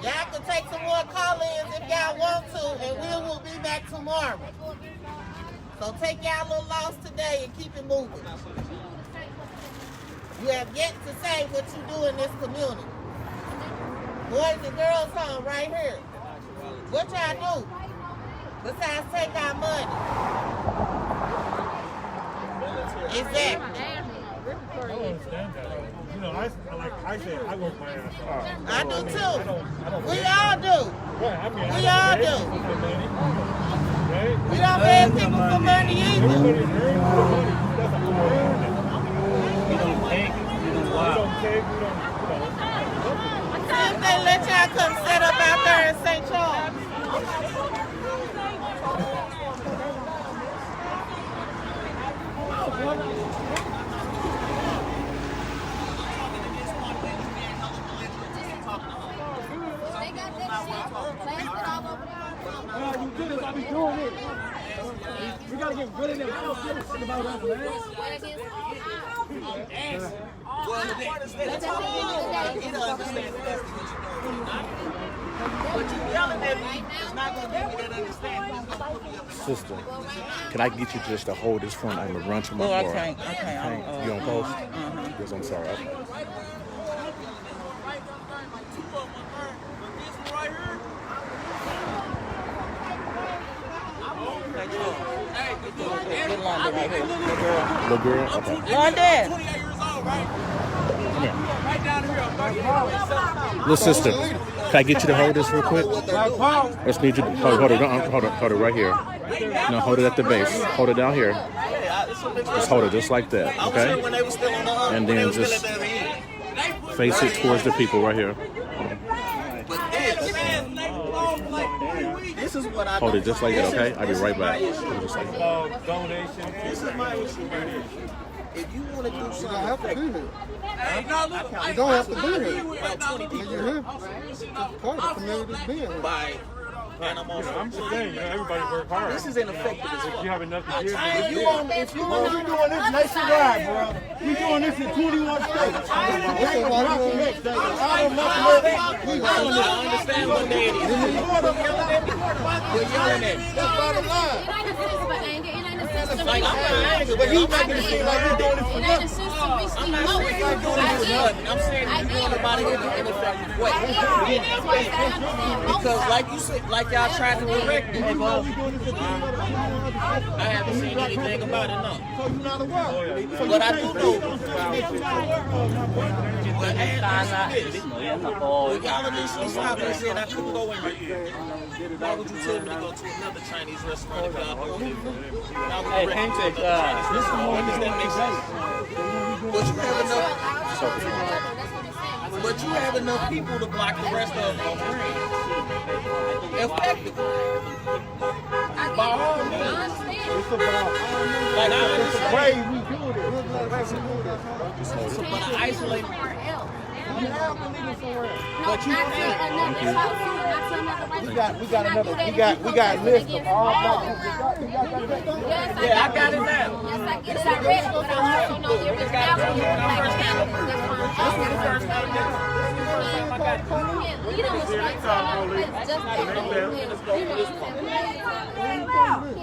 Speaker 4: Y'all can take some more call-ins if y'all want to, and we will be back tomorrow. So take y'all little loss today and keep it moving. You have yet to say what you do in this community. Boys and girls home right here. What y'all do? Besides take our money. Exactly.
Speaker 7: I don't understand that. You know, I said I work my ass off.
Speaker 4: I do too.
Speaker 7: I don't
Speaker 4: We all do.
Speaker 7: Yeah, I mean,
Speaker 4: We
Speaker 7: I
Speaker 4: all
Speaker 7: don't
Speaker 4: do.
Speaker 7: pay people for money, right?
Speaker 4: We don't pay people for money either.
Speaker 7: Everybody earns the money. That's how we earn it.
Speaker 9: We don't take, we don't
Speaker 7: We
Speaker 9: wow.
Speaker 7: don't take, we don't,
Speaker 4: See if they let y'all come set up out there in St. Charles.
Speaker 3: They got that shit blasted all over there.
Speaker 6: You do this, I be doing it. We gotta get rid of them. I don't give a shit about us, man.
Speaker 3: What against all?
Speaker 8: Well, they understand that's what you're doing. But you yelling at me is not going to give me that understanding. It's going to put me up.
Speaker 1: Sister, can I get you just to hold this phone? I'm gonna run to my car.
Speaker 10: I can't.
Speaker 1: You on post? Yes, I'm sorry. Little girl? Okay.
Speaker 10: London.
Speaker 8: 28 years old, right?
Speaker 1: Come here.
Speaker 8: Right down here.
Speaker 1: Little sister, can I get you to hold this real quick? I just need you to hold it right here. No, hold it at the base. Hold it down here. Just hold it just like that,
Speaker 8: I was here
Speaker 1: okay?
Speaker 8: when they were still on the
Speaker 1: And
Speaker 8: when
Speaker 1: then
Speaker 8: they was still
Speaker 1: just
Speaker 8: at the end.
Speaker 1: face it towards the people right here.
Speaker 8: But this is what I
Speaker 1: Hold
Speaker 8: don't
Speaker 1: it just like that,
Speaker 8: find.
Speaker 1: okay? I'll be right back.
Speaker 8: This is
Speaker 1: Hold it just like that.
Speaker 7: Donation.
Speaker 8: This is my issue right here. If you want to do something,
Speaker 2: You don't have to be here.
Speaker 8: you
Speaker 2: don't have to be here.
Speaker 8: About 20
Speaker 2: When
Speaker 8: people
Speaker 2: you're here, part of the community's being here.
Speaker 8: by and I'm also
Speaker 7: I'm just saying, everybody work hard.
Speaker 8: this is ineffective as
Speaker 7: If
Speaker 8: fuck.
Speaker 7: you have enough to give,
Speaker 8: If you want,
Speaker 2: Bro, we doing this nationwide, bro. We doing this in 21 states.
Speaker 8: I understand what day it is. We're yelling at me.
Speaker 2: That's bottom line.
Speaker 5: It ain't a sense of anger. It ain't a sense of
Speaker 8: Like, I'm not angry,
Speaker 2: But he's making it seem like we're doing this for
Speaker 5: It ain't a
Speaker 2: nothing.
Speaker 5: sense to reach
Speaker 8: I'm not saying you're doing this for nothing. I'm saying you're going about it in an ineffective way. Because like you said, like y'all tried to correct it, I haven't seen anything about it, no.
Speaker 2: So you're not aware.
Speaker 8: But I do know. But y'all initially stopped and said I couldn't go in there. Why would you tell me to go to another Chinese restaurant if y'all don't live there? Hey, Panther, this is more does that make sense? But you have enough. But you have enough people to block the rest of them effectively. By all means. Like I understand.
Speaker 2: Way we do it.
Speaker 8: But I isolate.
Speaker 2: You have to leave it somewhere.
Speaker 8: But you can't.
Speaker 2: We got another. We got a list of all black people.
Speaker 8: Yeah, I got it now.
Speaker 5: Yes, I get it already, but I also know the originality of black cannabis. That's why I'm
Speaker 8: First time I got it.
Speaker 5: lead them straight to another place just like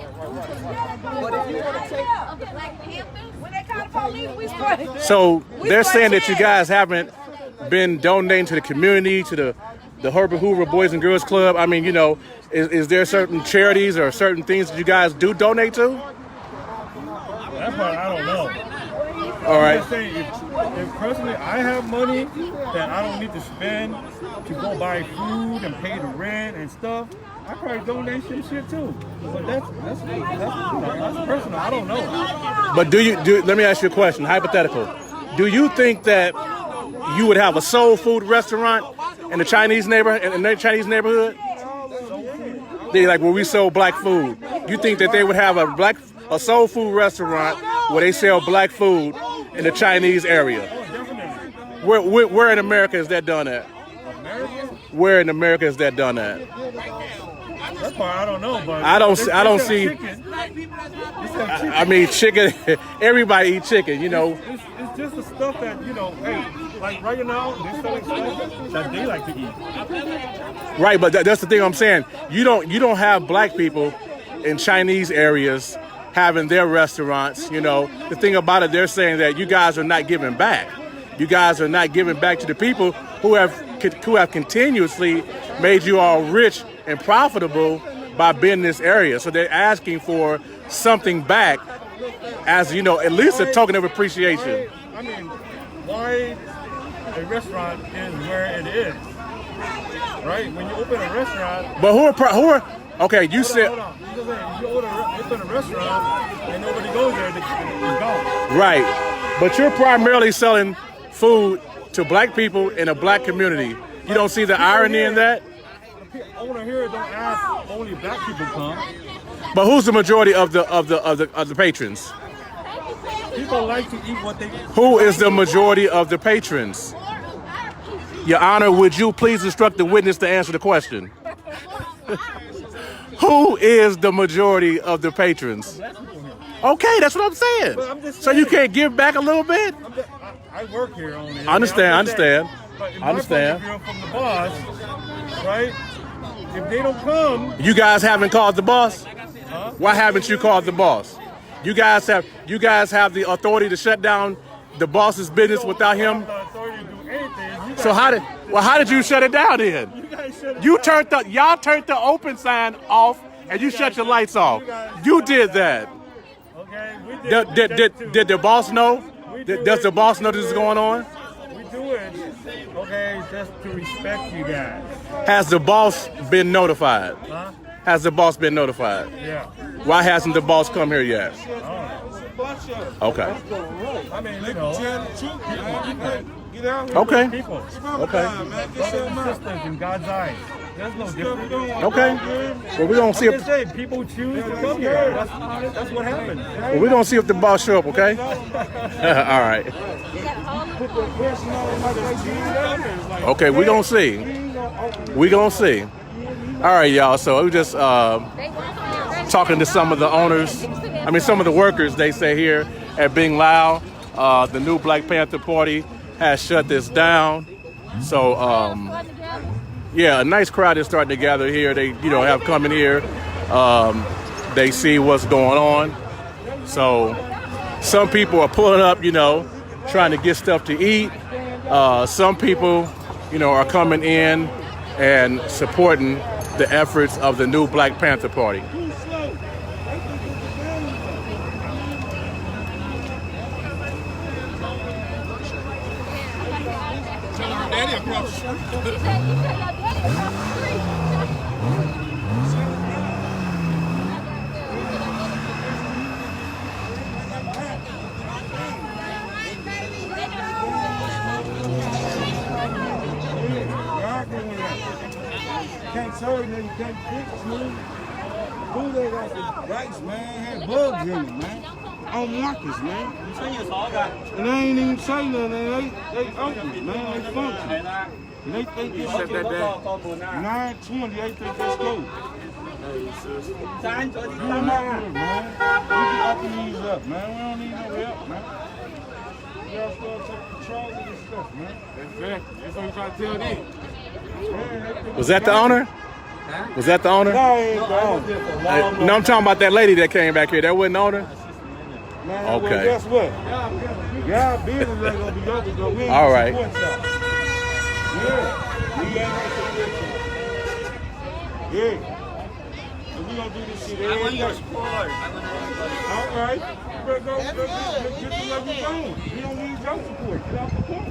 Speaker 8: But if you want to take
Speaker 5: the Black Panthers,
Speaker 3: When they call the police, we straight.
Speaker 1: So they're saying that you guys haven't been donating to the community, to the Herbert Hoover Boys and Girls Club. I mean, you know, is there certain charities or certain things that you guys do donate to?
Speaker 7: That part I don't know.
Speaker 1: All
Speaker 7: I'm
Speaker 1: right.
Speaker 7: just saying, if personally I have money that I don't need to spend to go buy food and pay the rent and stuff, I probably donate some shit too. But that's personal. I don't know.
Speaker 1: But let me ask you a question, hypothetical. Do you think that you would have a soul food restaurant in the Chinese neighborhood? They like where we sell black food. You think that they would have a soul food restaurant where they sell black food in the Chinese area? Where in America is that done at? Where in America is that done at?
Speaker 7: That part I don't know, but
Speaker 1: I don't see. I mean, chicken. Everybody eat chicken, you know.
Speaker 7: It's just the stuff that, you know, hey, like right now, they're selling stuff that they like to eat.
Speaker 1: Right, but that's the thing I'm saying. You don't have black people in Chinese areas having their restaurants. You know, the thing about it, they're saying that you guys are not giving back. You guys are not giving back to the people who have continuously made you all rich and profitable by being in this area. So they're asking for something back as, you know, at least a token of appreciation.
Speaker 7: I mean, why a restaurant is where it is, right? When you open a restaurant.
Speaker 1: But who are okay, you said.
Speaker 7: Hold on. If you open a restaurant and nobody goes there, it's gone.
Speaker 1: Right. But you're primarily selling food to black people in a black community. You don't see the irony in that?
Speaker 7: Owner here don't ask only black people come.
Speaker 1: But who's the majority of the patrons?
Speaker 7: People like to eat what they eat.
Speaker 1: Who is the majority of the patrons? Your Honor, would you please instruct the witness to answer the question? Who is the majority of the patrons? Okay, that's what I'm saying. So you can't give back a little bit?
Speaker 7: I work here only.
Speaker 1: I understand.
Speaker 7: But in my point of view, from the boss, right? If they don't come,
Speaker 1: you guys haven't called the boss?
Speaker 7: huh?
Speaker 1: Why haven't you called the boss? You guys have the authority to shut down the boss's business without him?
Speaker 7: The authority to do anything.
Speaker 1: So how did you shut it down then?
Speaker 7: You guys shut it
Speaker 1: Y'all
Speaker 7: down.
Speaker 1: turned the open sign off and you shut your lights off. You did that.
Speaker 7: Okay, we
Speaker 1: Did the boss know? Does the boss know this is going on?
Speaker 7: We do it, okay, just to respect you guys.
Speaker 1: Has the boss been notified?
Speaker 7: Huh?
Speaker 1: Has the boss been notified?
Speaker 7: Yeah.
Speaker 1: Why hasn't the boss come here yet?
Speaker 7: Oh. bus shelter.
Speaker 1: Okay.
Speaker 7: I mean, they can tell the truth, man. Get out here.
Speaker 1: Okay.
Speaker 7: People.
Speaker 1: Okay.
Speaker 7: Man, get your sisters in God's eyes. There's no difference.
Speaker 1: Okay. Well, we're gonna see if
Speaker 7: people choose to come here. That's what happened.
Speaker 1: we're gonna see if the boss show up. Okay. All right. Okay, we're gonna see. We're gonna see. All right, y'all. So we just talking to some of the owners. Some of the workers. They say here at Bing Lao, the new Black Panther Party has shut this down. So yeah, a nice crowd is starting to gather here. They have come in here. They see what's going on. So some people are pulling up, trying to get stuff to eat. Some people, are coming in and supporting the efforts of the new Black Panther Party.
Speaker 7: Can't serve them, can't fix me. Who they got the rights, man? Had bugs in it, man. On markets, man. And they ain't even say nothing. They open, man. They function. And they think it's set that down. 920, they think that's cool. You're not here, man. We can open these up, man. We don't need no help, man. Y'all start taking control of this stuff, man. Exactly. That's what we trying to tell them.
Speaker 1: Was that the owner? Was that the owner?
Speaker 7: No, I ain't the owner.
Speaker 1: No, I'm talking about that lady that came back here. That wasn't the owner?
Speaker 7: Man,
Speaker 1: okay.
Speaker 7: Well, guess what? Y'all business ain't gonna be open, though. We ain't
Speaker 1: all right.
Speaker 7: Yeah. So we gonna do this shit every day. All right. You better go get to where we going. We don't need your support. Get off the point.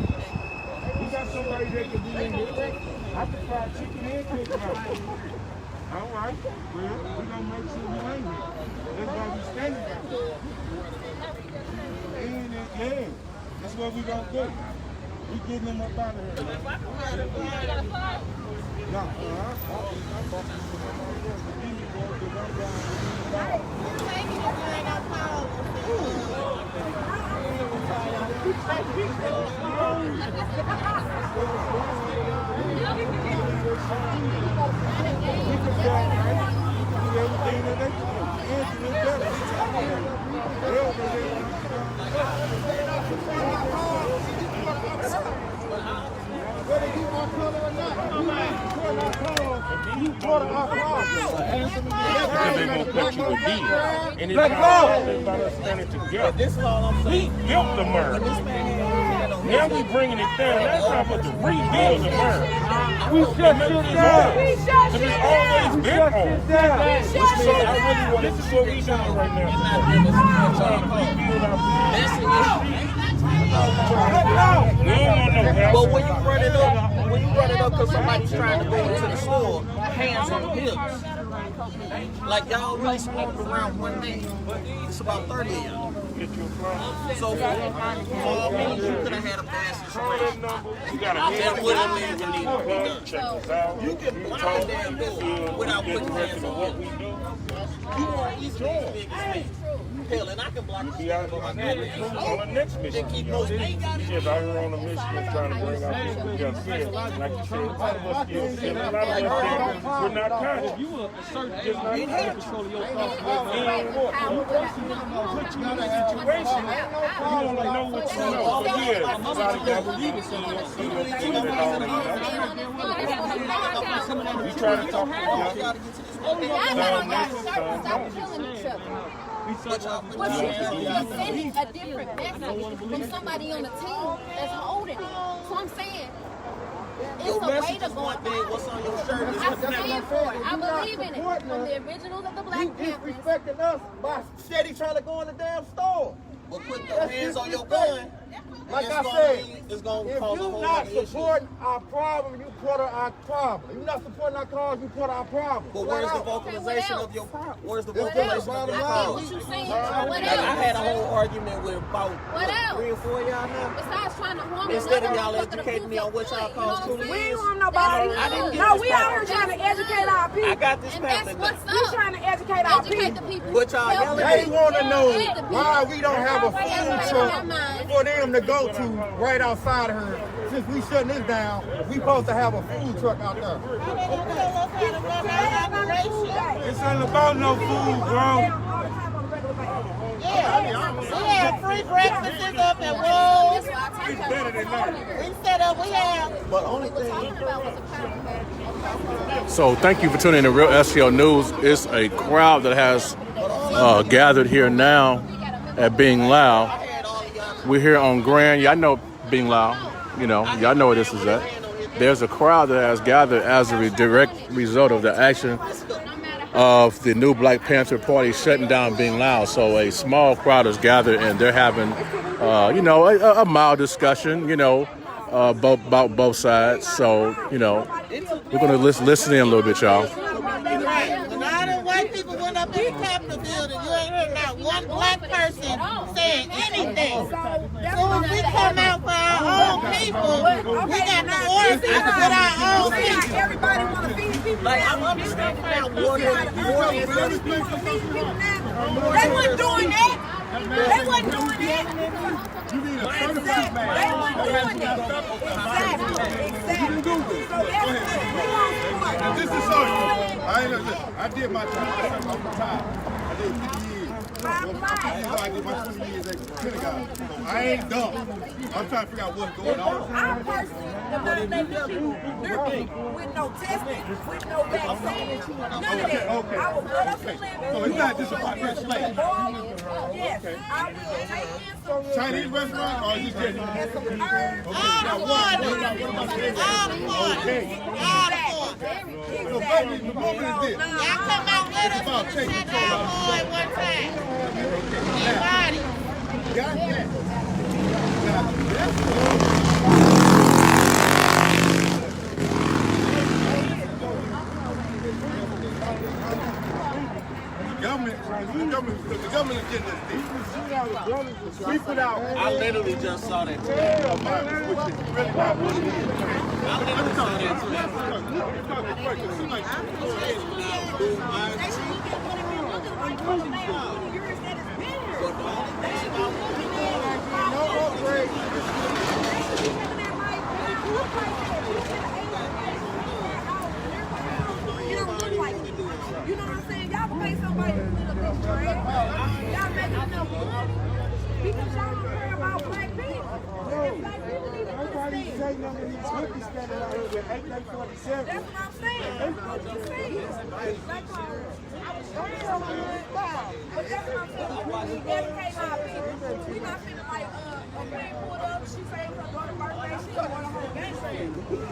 Speaker 7: We got somebody that can be in here. I can fry chicken and cook it out. All right. Well, we gonna make sure you ain't here. That's why we standing there. Yeah. That's what we gonna do. We getting them up out of here. No,
Speaker 11: This is all I'm saying.
Speaker 7: We built the murder. Now we bringing it down. That's not what to rebuild the murder. We shut shit down. It's always been on. So I really want this is what we doing right now. Trying to rebuild our
Speaker 8: But when you run it up because somebody's trying to go into the store, hands on the hips. Like y'all really smoke around one day. It's about 30 of y'all. So for all means, you could have had a fast situation. That wouldn't mean you need to. You can blind damn door without putting hands on hips. You won't easily as big as me. Hell, and I can block the
Speaker 7: out on the next mission.
Speaker 8: keep those things.
Speaker 7: Yes, I was on a mission trying to bring our people together. Like you said, a lot of us here, a lot of us here, we're not conscious. You will assert just not control of your thoughts. Put you in a situation, you don't know what you know. But yeah, a lot of y'all believe it, so you'll see what's going on. We try to talk to
Speaker 3: Stop killing each other. But you're sending a different message from somebody on the team that's holding it. So I'm saying, it's a way to go about it.
Speaker 8: What's on your shirt?
Speaker 3: I stand for it. I believe in it. From the originals of the Black Panthers.
Speaker 11: You disrespecting us by steady trying to go in the damn store.
Speaker 8: But put your hands on your gun.
Speaker 2: Like
Speaker 8: It's
Speaker 2: I
Speaker 8: gonna
Speaker 2: said,
Speaker 8: be- it's gonna
Speaker 2: if
Speaker 8: cause a
Speaker 2: you
Speaker 8: whole
Speaker 2: not
Speaker 8: lot of issues.
Speaker 2: supporting our problem, you part of our problem. If you not supporting our cause, you part of our problem.
Speaker 8: But
Speaker 2: Flat
Speaker 8: where's the
Speaker 2: out.
Speaker 8: vocalization of your problem? Where's the
Speaker 2: What
Speaker 8: vocalization
Speaker 2: else?
Speaker 8: of your
Speaker 5: I get
Speaker 8: cause?
Speaker 5: what you're saying.
Speaker 8: Like,
Speaker 5: What
Speaker 8: I had a
Speaker 5: else?
Speaker 8: whole argument with about
Speaker 5: What else?
Speaker 8: 3 or 4 of y'all now.
Speaker 5: Besides trying to harm
Speaker 8: Instead of
Speaker 5: another
Speaker 8: y'all
Speaker 5: motherfucker to
Speaker 8: educating
Speaker 5: prove
Speaker 8: me on
Speaker 5: your
Speaker 8: what y'all
Speaker 5: point,
Speaker 8: cause
Speaker 5: you know
Speaker 8: truly
Speaker 5: what I'm
Speaker 10: We
Speaker 5: saying?
Speaker 10: ain't harm nobody.
Speaker 8: I didn't get
Speaker 10: No,
Speaker 8: this
Speaker 10: we out here
Speaker 8: pamphlet.
Speaker 10: trying to educate our people.
Speaker 8: I got this
Speaker 5: And that's
Speaker 8: pamphlet
Speaker 5: what's
Speaker 8: now.
Speaker 10: We
Speaker 5: up.
Speaker 10: trying to educate our
Speaker 5: Educate the
Speaker 10: people.
Speaker 5: people.
Speaker 8: What y'all
Speaker 5: Help
Speaker 8: yelling
Speaker 5: the
Speaker 8: at?
Speaker 2: They want to know
Speaker 5: Educate the people.
Speaker 2: why we don't have a food
Speaker 5: That's
Speaker 2: truck
Speaker 5: my mind.
Speaker 2: for them to go to right outside of here. Since we shutting this down, we supposed to have a food truck out there.
Speaker 7: It's not about no food, bro.
Speaker 4: Yeah, we have free breakfasts up at Whoa.
Speaker 5: That's why I tell you,
Speaker 4: We set up, we have.
Speaker 8: But only
Speaker 5: we're
Speaker 8: thing,
Speaker 5: talking about was a power.
Speaker 1: So thank you for tuning in to Real SEO News. It's a crowd that has gathered here now at Being Loud. We're here on Grand. Y'all know Being Loud. You know, y'all know where this is at. There's a crowd that has gathered as a direct result of the action of the new Black Panther Party shutting down Being Loud. So a small crowd is gathered and they're having, a mild discussion, about both sides. So, we're going to listen in a little bit, y'all.
Speaker 4: When all the white people went up in the Capitol building, you ain't heard not one black person saying anything. So if we come out for our own people, we got no order with our own people.
Speaker 10: Everybody want to feed people.
Speaker 8: like, I'm understanding now what
Speaker 10: They wasn't doing that. They wasn't doing that.
Speaker 7: You need a
Speaker 10: They
Speaker 7: certified man.
Speaker 10: wasn't doing that. Exactly. So that's
Speaker 7: And this is so. I did my time. I did 50 years. I did my 20 years at Pentagon. So I ain't dumb. I'm trying to figure out what's going on.
Speaker 10: I personally am not letting people with no testing, with no vaccine, none of that. I will put up some limits.
Speaker 7: So it's not just about this slave.
Speaker 10: Yes, I will take in some
Speaker 7: Chinese restaurant or you just
Speaker 10: and some herbs.
Speaker 4: All the water, all the water, all the water.
Speaker 7: So baby, the moment is this.
Speaker 4: Y'all come out with us
Speaker 7: About
Speaker 4: and
Speaker 7: taking
Speaker 4: shut
Speaker 7: control
Speaker 4: down
Speaker 7: of
Speaker 4: boy one time. Anybody.
Speaker 7: Got that. Now, that's the government is getting this thing. We put out.
Speaker 8: I literally just saw that today.
Speaker 7: Which is really not what it is.
Speaker 8: I literally saw that today.
Speaker 10: You know what I'm saying? Y'all can pay somebody to clean up this trash. Y'all making enough money because y'all don't care about black people. And black people need to understand. That's what I'm saying. That's what I'm saying. But that's what I'm saying. We dedicate our people. We not finna like a queen pulled up. She said it was her daughter's birthday. She don't want a whole gang.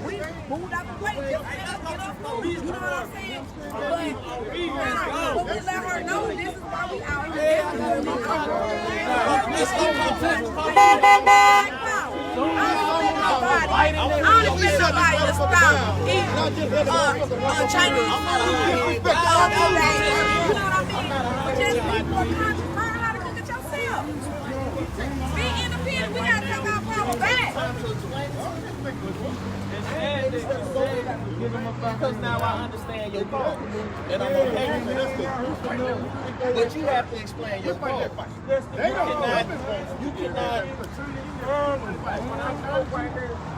Speaker 10: We moved out the way just to let us get our food. You know what I'm saying? But we let her know this is why we out here. I don't expect nobody to stop eating Chinese food. You know what I mean? But just be more conscious. Learn how to cook it yourself. Be independent. We gotta take our power back.
Speaker 8: Because now I understand your cause. And I'm okay with it. But you have to explain your cause. You cannot.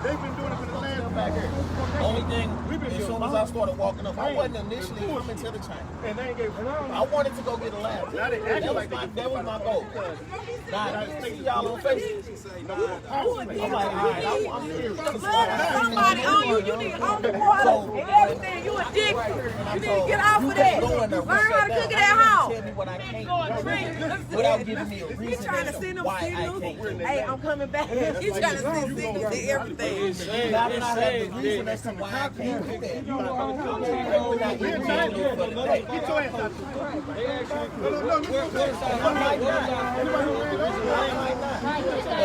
Speaker 7: They've been doing it for the last back here.
Speaker 8: Only thing, as soon as I started walking up, I wasn't initially coming to the China. I wanted to go get a lab. That was my goal. Now, I see y'all on Facebook. I'm like, all right, I'm here.
Speaker 10: Somebody on you, you need on the water and everything. You addicted. You need to get off of that. Learn how to cook it at home.
Speaker 8: what I can't do without giving me a reason as to why I can't.
Speaker 10: Hey, I'm coming back. He's trying to send signals to everything.
Speaker 8: Now that I have the reason as to why I can't do that, I would not even be able for the day.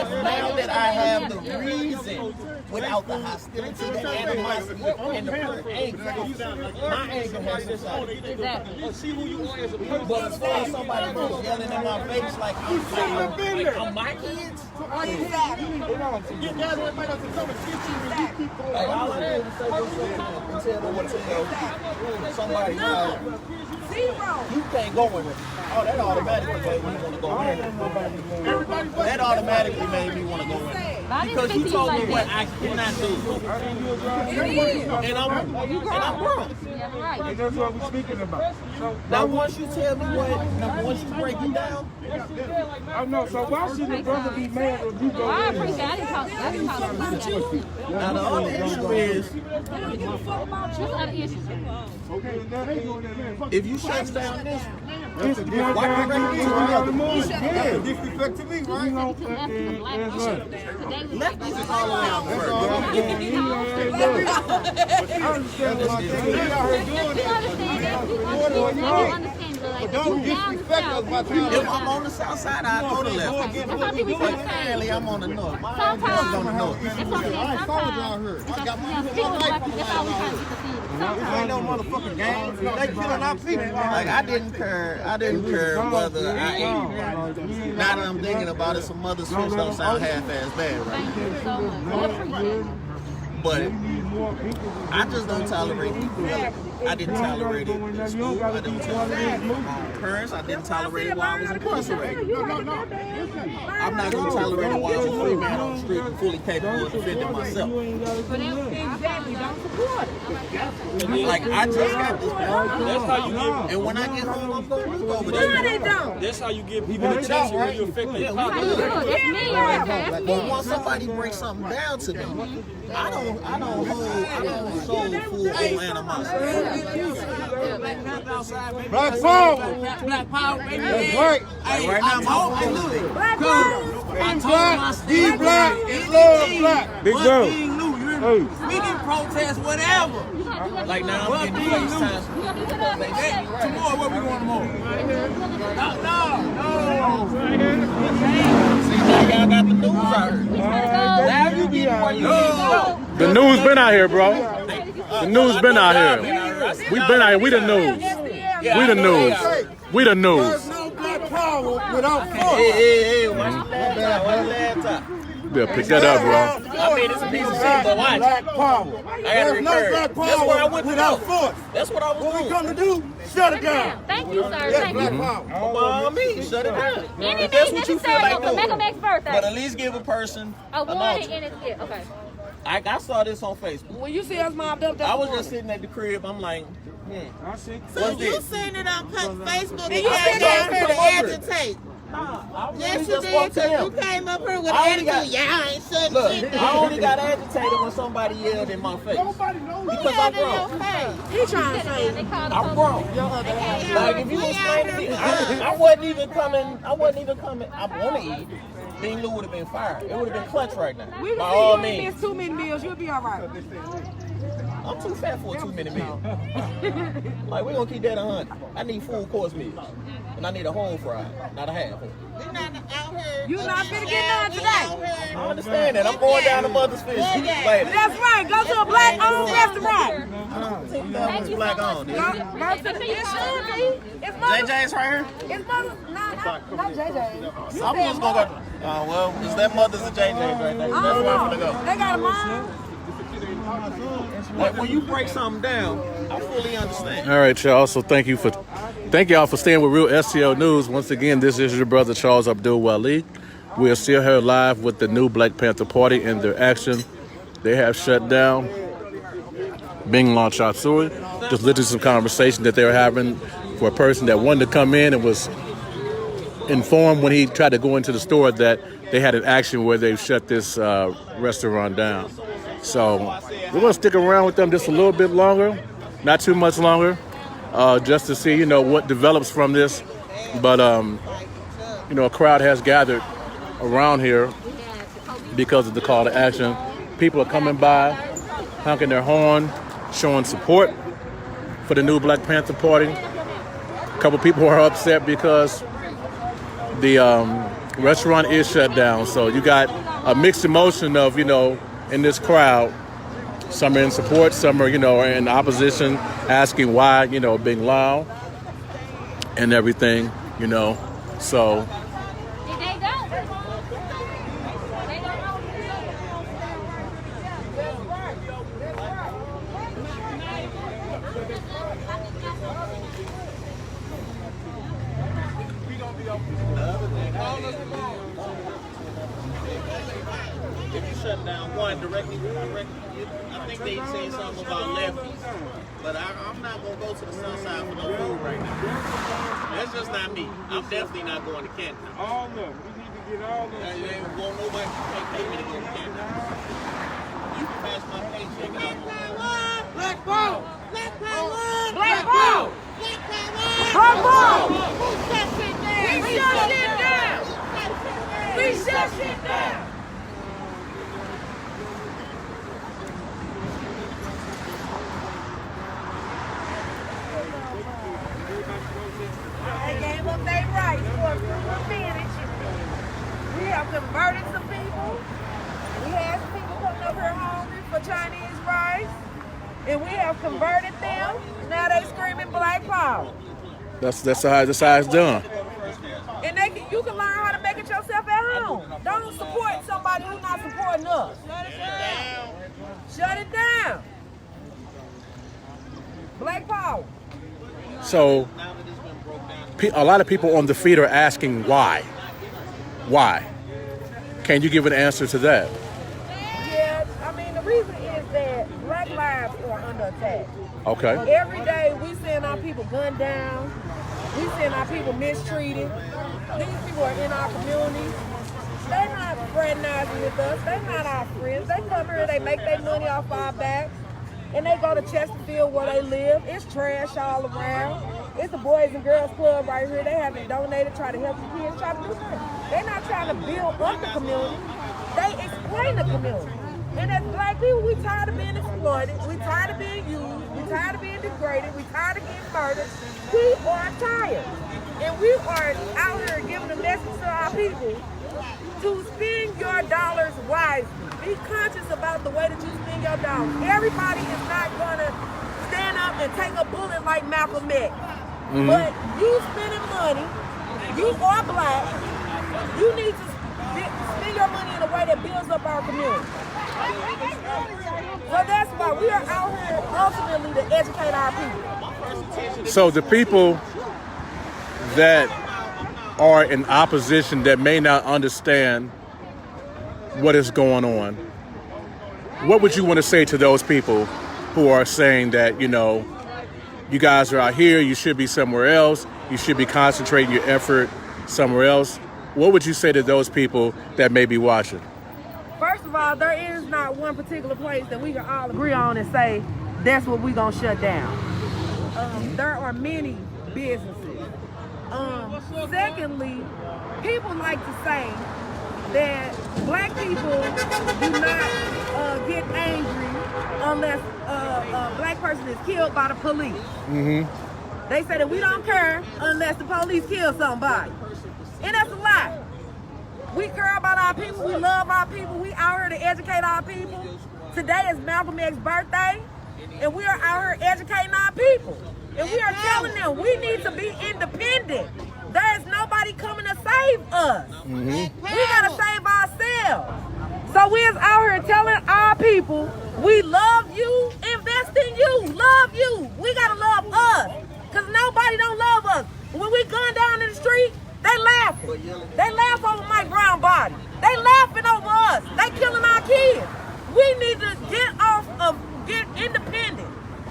Speaker 8: But now that I have the reason without the hostility, the animosity, and the pure anger, my anger has subsided. But as far as somebody who's yelling in my face like I'm my kids, like all I did was say what's up and tell them what to tell somebody. You can't go with it. Oh, that automatically made me want to go in. That automatically made me want to go in. Because you told me what I cannot do. And I'm wrong.
Speaker 7: And that's what we're speaking about.
Speaker 8: Now once you tell me what, now once you break it down,
Speaker 7: I know, so why should the brother be mad when you go
Speaker 5: I
Speaker 7: in?
Speaker 5: appreciate it. I didn't talk about you.
Speaker 8: now the other issue is, if you shut down this,
Speaker 7: It's going down to the moon. Yeah.
Speaker 2: Disrespect to me, right?
Speaker 8: lefties is all around first.
Speaker 2: Don't disrespect us by trying
Speaker 8: If I'm on the south side, I go to left. Apparently, I'm on the north. My ass is on the north.
Speaker 2: I got my life on the line. This ain't no motherfucking game. They killing our people.
Speaker 8: Like I didn't care whether I ate. Now that I'm thinking about it, some mother switch don't sound half-ass bad, right? But I just don't tolerate people yelling. I didn't tolerate it in school. I didn't tolerate it with my parents. I didn't tolerate it while I was incarcerated. I'm not going to tolerate it while I was a free man on the street and fully capable of defending myself. Like, I just got this power.
Speaker 11: That's how you give.
Speaker 8: And when I get home, I'm going to look over there.
Speaker 11: That's how you give people attention when you affect their pocket.
Speaker 8: But once somebody breaks something down to me, I don't show full animosity.
Speaker 2: Black power. Black power. That's right.
Speaker 8: Like right now, my
Speaker 2: Black be black, and love black.
Speaker 7: Big bro.
Speaker 2: We can protest whatever.
Speaker 8: like now I'm getting FaceTime.
Speaker 2: Tomorrow, where we going tomorrow?
Speaker 8: See, now y'all got the news out here.
Speaker 2: Now you get where you need to go.
Speaker 1: The news been out here, bro. The news been out here. We been out here. We the news. We the news. We the news.
Speaker 2: There's no black power without force.
Speaker 8: Hey, watch the laptop.
Speaker 1: Yeah, pick that up, bro.
Speaker 8: I mean, it's a piece of shit, but watch.
Speaker 2: Black power. There's no black power without force.
Speaker 8: That's what I was
Speaker 2: What we
Speaker 8: doing.
Speaker 2: come to do, shut it down.
Speaker 5: Thank you, sir.
Speaker 2: Yes,
Speaker 5: Thank
Speaker 2: black
Speaker 5: you.
Speaker 2: power.
Speaker 8: By me, shut it down.
Speaker 5: Anything
Speaker 8: If that's what you feel
Speaker 5: necessary
Speaker 8: like
Speaker 5: to make
Speaker 8: doing.
Speaker 5: a next birthday.
Speaker 8: But at least give a person
Speaker 5: A
Speaker 8: an
Speaker 5: warning
Speaker 8: option.
Speaker 5: and it's yeah, okay.
Speaker 8: I saw this on Facebook.
Speaker 10: When you see us mobbed up, that's
Speaker 8: I was just sitting at the crib. I'm like,
Speaker 4: So
Speaker 8: what's
Speaker 4: you
Speaker 8: this?
Speaker 4: seen it on Facebook and
Speaker 8: I
Speaker 4: you came
Speaker 8: said,
Speaker 4: up here to agitate.
Speaker 8: Nah,
Speaker 4: Yes, you
Speaker 8: just
Speaker 4: did,
Speaker 8: spoke to
Speaker 4: because you
Speaker 8: him.
Speaker 4: came up here with
Speaker 8: I
Speaker 4: an
Speaker 8: only got-
Speaker 4: attitude. Y'all ain't shutting
Speaker 8: Look,
Speaker 4: shit
Speaker 8: I
Speaker 4: down.
Speaker 8: only got agitated when somebody yelled in my face. Because I'm grown.
Speaker 10: He trying to say.
Speaker 5: They called the
Speaker 8: I'm grown.
Speaker 5: police.
Speaker 8: Like if you explain to me, I wasn't even coming. I want to eat. Then Lou would have been fired. It would have been clutch right now.
Speaker 10: We
Speaker 8: By
Speaker 10: will
Speaker 8: all
Speaker 10: see you
Speaker 8: means.
Speaker 10: miss too many meals. You'll be all right.
Speaker 8: I'm too fat for a 2-minute meal. Like, we're going to keep that 100. I need full course meals. And I need a whole fry, not a half.
Speaker 4: We're not out here.
Speaker 10: You not finna get none today.
Speaker 8: I understand that. I'm going down to Mother's Fish later.
Speaker 10: That's right. Go to a black-owned restaurant.
Speaker 8: It's black on.
Speaker 10: It should be. It's mother.
Speaker 8: JJ's right here?
Speaker 10: It's mother. Not JJ.
Speaker 8: I'm just going to go. Oh, well, is that Mother's and JJ's right there? That's where I'm going to go.
Speaker 10: They got a mom.
Speaker 8: Like, when you break something down, I fully understand.
Speaker 1: All right, y'all. So thank y'all for staying with Real STL News. Once again, this is your brother Charles Abdul Wali. We are still here live with the new Black Panther Party and their action. They have shut down Bing Law Chop Suey. Just listening to some conversation that they were having for a person that wanted to come in and was informed when he tried to go into the store that they had an action where they shut this restaurant down. So we're going to stick around with them just a little bit longer, not too much longer, just to see, what develops from this But you know, a crowd has gathered around here because of the call to action. People are coming by, honking their horn, showing support for the new Black Panther Party. A couple people are upset because the restaurant is shut down. So you got a mixed emotion of, you know, in this crowd. Some are in support, some are, you know, in opposition, asking why, you know, being loud and everything, you know. So
Speaker 8: If you shut down one directly, I think they say something about lefties, but I'm not gonna go to the sun side for no food right now. That's just not me. I'm definitely not going to Canton.
Speaker 11: All of them. We need to get all of them.
Speaker 8: They ain't want nobody to pay me to go to Canton. You can pass my paycheck out.
Speaker 4: Black power! Black power!
Speaker 3: Black power!
Speaker 4: Black power!
Speaker 3: Black power!
Speaker 4: Who shut shit down?
Speaker 3: We shut shit down! We shut shit down! They gave up their rights for a few advantage. We have converted some people. We had some people coming up here hungry for Chinese rice. And we have converted them. Now they screaming Black power.
Speaker 1: that's how it's done.
Speaker 3: And you can learn how to make it yourself at home. Don't support somebody who's not supporting us. Shut it down. Black power.
Speaker 1: So a lot of people on the feed are asking why. Why? Can you give an answer to that?
Speaker 3: Yeah, I mean, the reason is that Black lives are under attack.
Speaker 1: Okay.
Speaker 3: Every day we seeing our people gunned down. We seeing our people mistreated. These people are in our community. They're not fraternizing with us. They're not our friends. They come here, they make their money off our backs, and they go to Chesterfield where they live. It's trash all around. It's the Boys and Girls Club right here. They haven't donated, try to help the kids, try to do something. They're not trying to build up the community. They explain the community. And as Black people, we tired of being exploited. We tired of being used. We tired of being degraded. We tired of getting murdered. We are tired. And we are out here giving a message to our people to spend your dollars wisely. Be conscious about the way that you spend your dollars. Everybody is not going to stand up and take a bullet like Malcolm X. Mm-hmm. But you spending money, you are Black, you need to spend your money in a way that builds up our community. So that's why we are out here ultimately to educate our people.
Speaker 1: So the people that are in opposition that may not understand what is going on, what would you want to say to those people who are saying that, you know, you guys are out here, you should be somewhere else, you should be concentrating your effort somewhere else? What would you say to those people that may be watching?
Speaker 3: First of all, there is not one particular place that we can all agree on and say, that's what we're going to shut down. There are many businesses. Secondly, people like to say that Black people do not get angry unless a Black person is killed by the police. Mm-hmm. They say that we don't care unless the police kill somebody. And that's a lie. We care about our people, we love our people, we out here to educate our people. Today is Malcolm X's birthday, and we are out here educating our people. And we are telling them we need to be independent. There is nobody coming to save us. Mm-hmm. We gotta save ourselves. So we is out here telling our people, we love you, invest in you, love you. We gotta love us, because nobody don't love us. When we gun down in the street, they laughing. They laugh over Mike Brown body. They laughing over us. They killing our kids. We need to get independent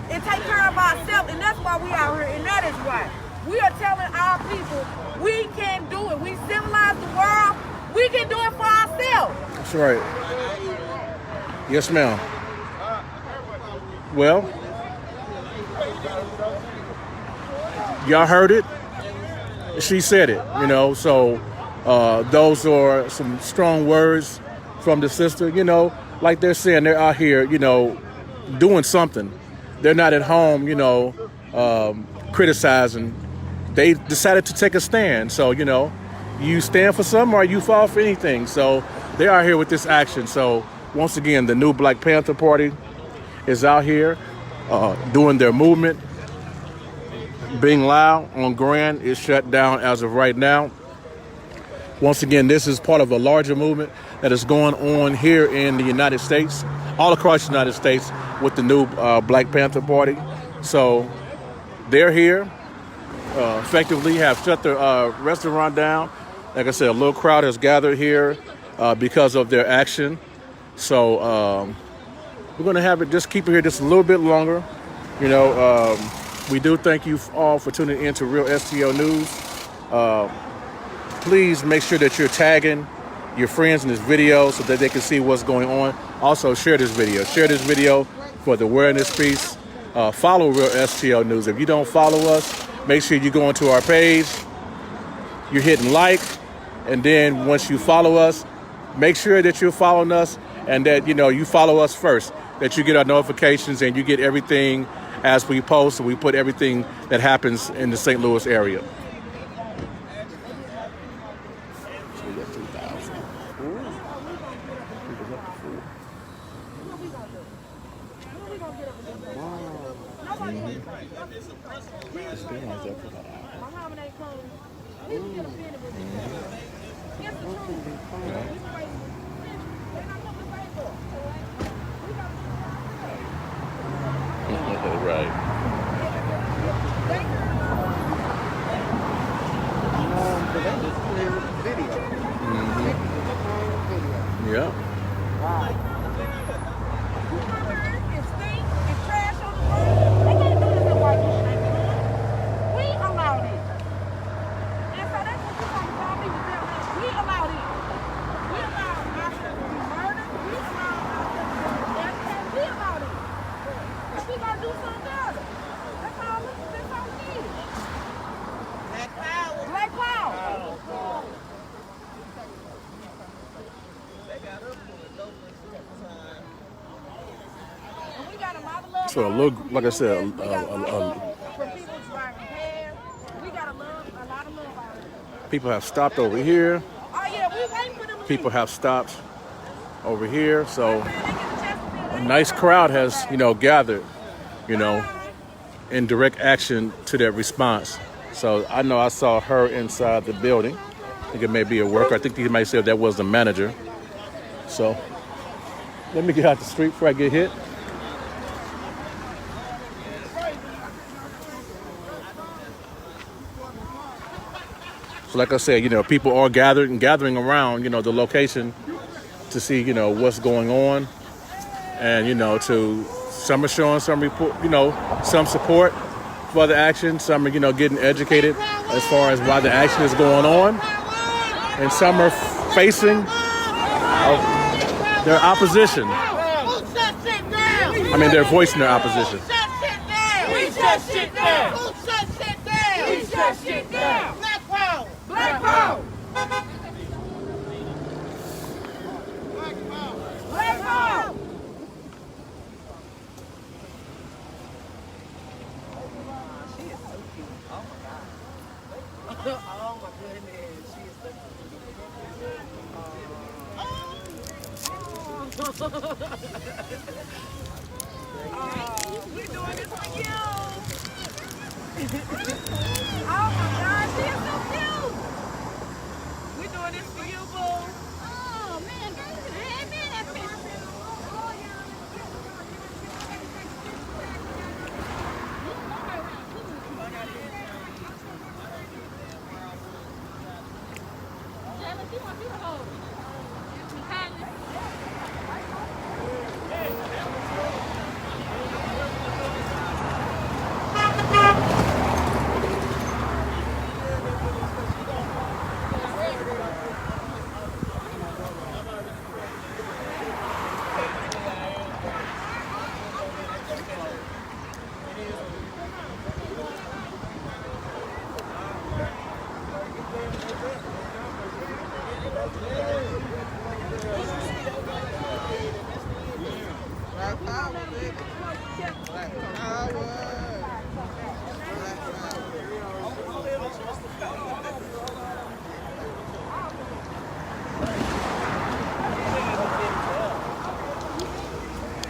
Speaker 3: and take care of ourselves, and that's why we out here, and that is why. We are telling our people, we can do it. We civilize the world. We can do it for ourselves.
Speaker 1: That's right. Yes, ma'am. Well, y'all heard it. she said it, you know. So those are some strong words from the sister, you know, like they're saying they're out here, you know, doing something. They're not at home, you know, criticizing. They decided to take a stand. So, you know, you stand for something or you fall for anything. So they are here with this action. So once again, the new Black Panther Party is out here doing their movement. Being loud on Grand is shut down as of right now. Once again, this is part of a larger movement that is going on here in the United States, all across the United States with the new Black Panther Party. So they're here, effectively have shut the restaurant down. Like I said, a little crowd has gathered here because of their action. So we're going to have it, just keep it here just a little bit longer. You know, we do thank you all for tuning in to Real STO News. Please make sure that you're tagging your friends in this video so that they can see what's going on. Also, share this video. Share this video for the awareness piece. Follow Real STO News. If you don't follow us, make sure you go into our page. You're hitting like. And then once you follow us, make sure that you're following us and that, you know, you follow us first, that you get our notifications and you get everything as we post. And we put everything that happens in the St. Louis area. Right. Yeah. So a little, like I said, people have stopped over here. People have stopped over here. So a nice crowd has, you know, gathered, you know, in direct action to that response. So I know I saw her inside the building. I think it may be a worker. I think you might say that was the manager. So let me get out the street before I get hit. So like I said, you know, people are gathering around, you know, the location to see, you know, what's going on. And, you know, some are showing some report, you know, some support for the action. Some are, you know, getting educated as far as why the action is going on. And some are facing their opposition. I mean, they're voicing their opposition.
Speaker 3: We shut shit down. Who shut shit down? We shut shit down. Black power. Black power. Black power. She is so cute. Oh my God. Oh my goodness. She is so cute. We're doing this for you. Oh my God, she is so cute. We're doing this for you, boo. Oh man, girl, you had me in that picture.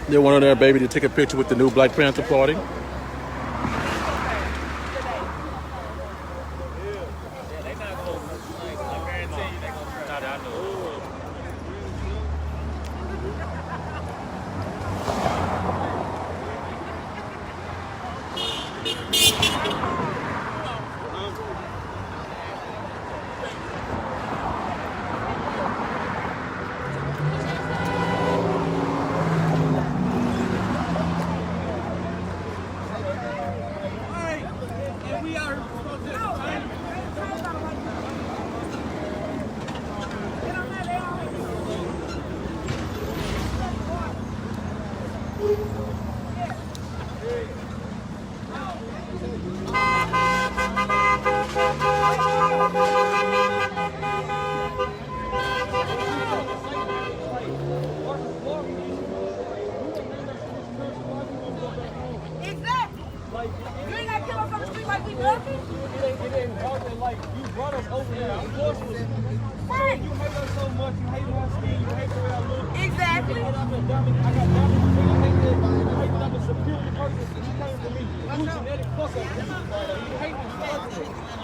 Speaker 1: They wanted their baby to take a picture with the new Black Panther Party.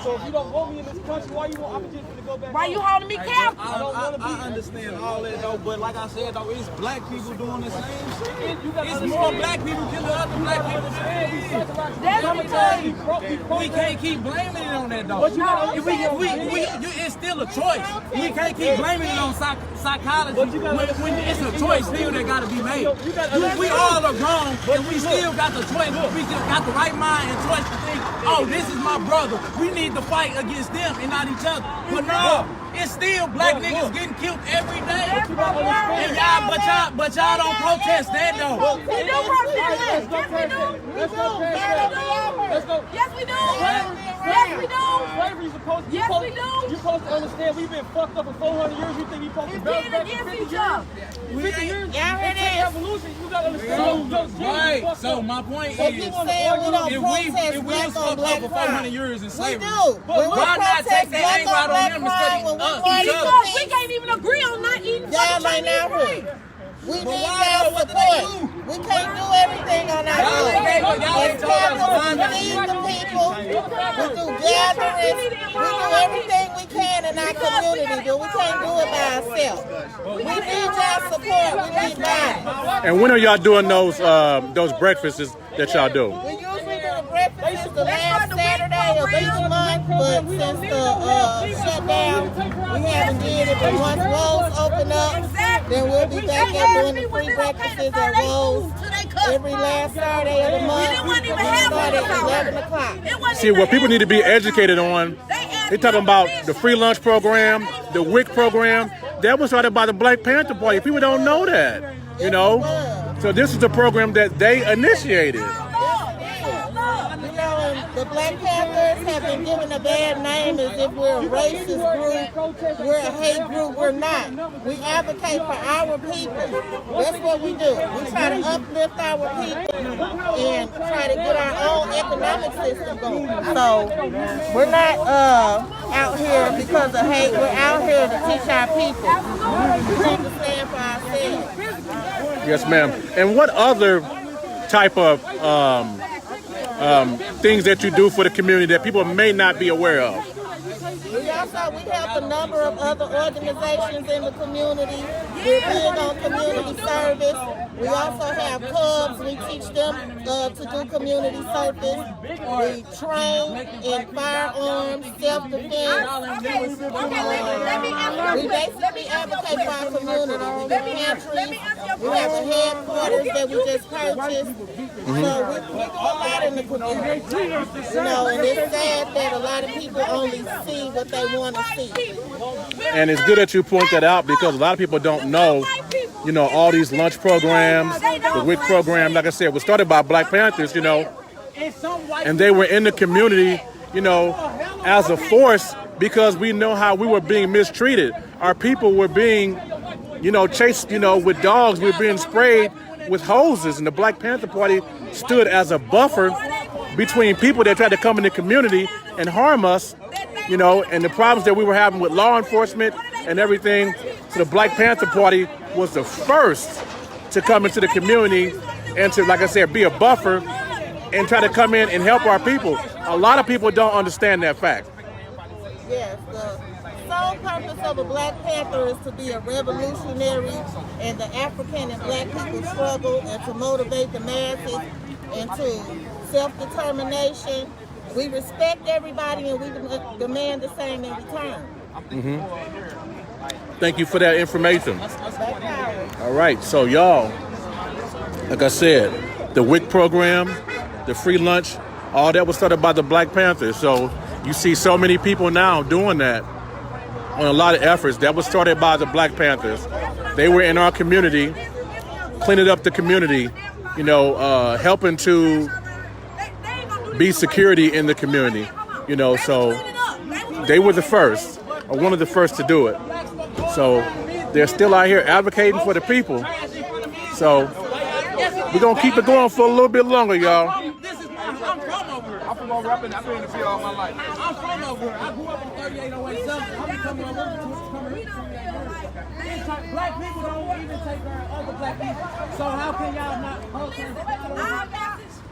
Speaker 6: So if you don't want me in this country, why you want? I'm just gonna go back.
Speaker 10: Why you holding me captive?
Speaker 6: I don't want to be.
Speaker 8: I understand all that though, but like I said though, it's black people doing the same shit.
Speaker 6: It's
Speaker 8: It's more black people killing other black people than it is. We can't keep blaming it on that though. It's still a choice. We can't keep blaming it on psychology when it's a choice still that got to be made. We all are grown and we still got the choice. We still got the right mind and choice to think, oh, this is my brother. We need to fight against them and not each other. But no, it's still black niggas getting killed every day. And but y'all don't protest that though.
Speaker 10: We do protest. Yes, we do. Yes, we do.
Speaker 6: Slavery's supposed to.
Speaker 10: Yes, we do.
Speaker 6: You're supposed to understand we've been fucked up for 400 years. You think we supposed to bounce back in 50 years? 50 years?
Speaker 4: Yeah, it is.
Speaker 6: Evolution. You gotta understand.
Speaker 8: Right. So my point
Speaker 4: If you
Speaker 8: is,
Speaker 4: say we don't protest
Speaker 8: if we
Speaker 4: black
Speaker 8: was
Speaker 4: on
Speaker 8: fucked up
Speaker 4: black
Speaker 8: for
Speaker 4: crime,
Speaker 8: 400 years in
Speaker 4: we
Speaker 8: slavery,
Speaker 4: do. When we
Speaker 8: why not take
Speaker 4: protest
Speaker 8: that anger out on
Speaker 4: black
Speaker 8: them
Speaker 4: crime,
Speaker 8: instead of us?
Speaker 10: Because we can't even agree on not eating
Speaker 4: y'all
Speaker 10: fucking
Speaker 4: ain't out
Speaker 10: Chinese
Speaker 4: here.
Speaker 10: food.
Speaker 4: We need
Speaker 8: why-
Speaker 4: y'all
Speaker 8: what do they
Speaker 4: support. We can't do everything on our
Speaker 8: Y'all
Speaker 4: own.
Speaker 8: ain't told
Speaker 4: As
Speaker 8: us
Speaker 4: Catholics,
Speaker 8: why
Speaker 4: we
Speaker 8: not.
Speaker 4: need the people. We do gatherings. We do everything we can in our community, but we can't do it by ourselves. We need y'all support. We need y'all.
Speaker 1: And when are y'all doing those breakfasts that y'all do?
Speaker 4: We usually do the breakfast the last Saturday of each month, but since the shutdown, we haven't did it. But once Rose open up, then we'll be back at doing the free breakfasts at Rose every last Saturday of the month. Start at 11 o'clock.
Speaker 1: See, what people need to be educated on, they talking about the free lunch program, the WIC program. That was started by the Black Panther Party. People don't know that, you know. So this is the program that they initiated.
Speaker 4: The Black Panthers have been given a bad name as if we're a racist group, we're a hate group. We're not. We advocate for our people. That's what we do. We try to uplift our people and try to get our own economic system going. So we're not out here because of hate. We're out here to teach our people. We need to stand for ourselves.
Speaker 1: Yes, ma'am. And what other type of things that you do for the community that people may not be aware of?
Speaker 4: We help a number of other organizations in the community. We're big on community service. We also have clubs. We teach them to do community service. We train in firearms, self-defense. We basically advocate for our community. We do pantries. We have a headquarters that we just purchased. So we do a lot in the community. You know, and it's sad that a lot of people only see what they want to see.
Speaker 1: And it's good that you point that out because a lot of people don't know, you know, all these lunch programs, the WIC program, like I said, was started by Black Panthers, you know, and they were in the community, you know, as a force because we know how we were being mistreated. Our people were being, you know, chased, you know, with dogs. We were being sprayed with hoses, and the Black Panther Party stood as a buffer between people that tried to come in the community and harm us, you know, and the problems that we were having with law enforcement and everything. So the Black Panther Party was the first to come into the community and to, like I said, be a buffer and try to come in and help our people. A lot of people don't understand that fact.
Speaker 4: Yes, the sole purpose of a Black Panther is to be a revolutionary in the African and Black people's struggle and to motivate the masses into self-determination. We respect everybody and we demand the same in return.
Speaker 1: Thank you for that information. All right, so y'all, like I said, the WIC program, the free lunch, all that was started by the Black Panthers. So you see so many people now doing that on a lot of efforts. That was started by the Black Panthers. They were in our community, cleaning up the community, you know, helping to be security in the community, you know, so they were the first, or one of the first to do it. So they're still out here advocating for the people. So we're going to keep it going for a little bit longer, y'all.
Speaker 6: I'm from over here. I've been in the field all my life. I'm from over here. I grew up on 3808 South. I'm coming over here. Black people don't even take care of other black people. So how can y'all not protest?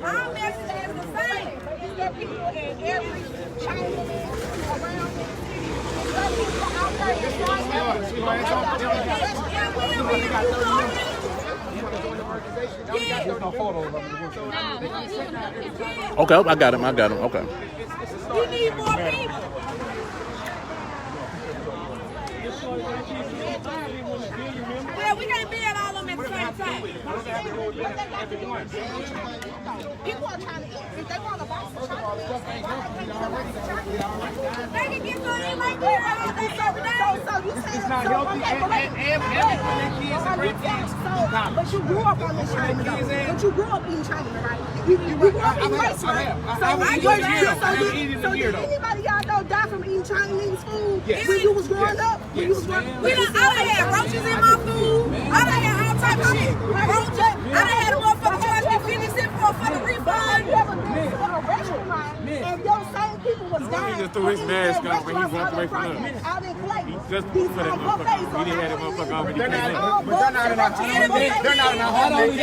Speaker 10: Our message is the same. Is that people in every China around the city, black people out there.
Speaker 1: Okay, I got him. Okay.
Speaker 10: We need more people. Well, we can't be at all of them at the same time. People are trying to eat. If they want to buy some chocolate, they can get something like that all day, every day. So you say it's not healthy but you grew up on this China, but you grew up eating China, right? You grew up eating rice, right? So did anybody y'all know die from eating Chinese food when you was growing up? I done had roaches in my food. I done had all type of shit. Roaches. I done had a motherfucker charge me 50 cents for a fucking refund. You ever been to a restaurant and those same people was dying?
Speaker 11: He just threw his mask on when he walked away from them.
Speaker 10: Out in place.
Speaker 11: He just put that motherfucker. He didn't have that motherfucker on.
Speaker 6: They're not in our home.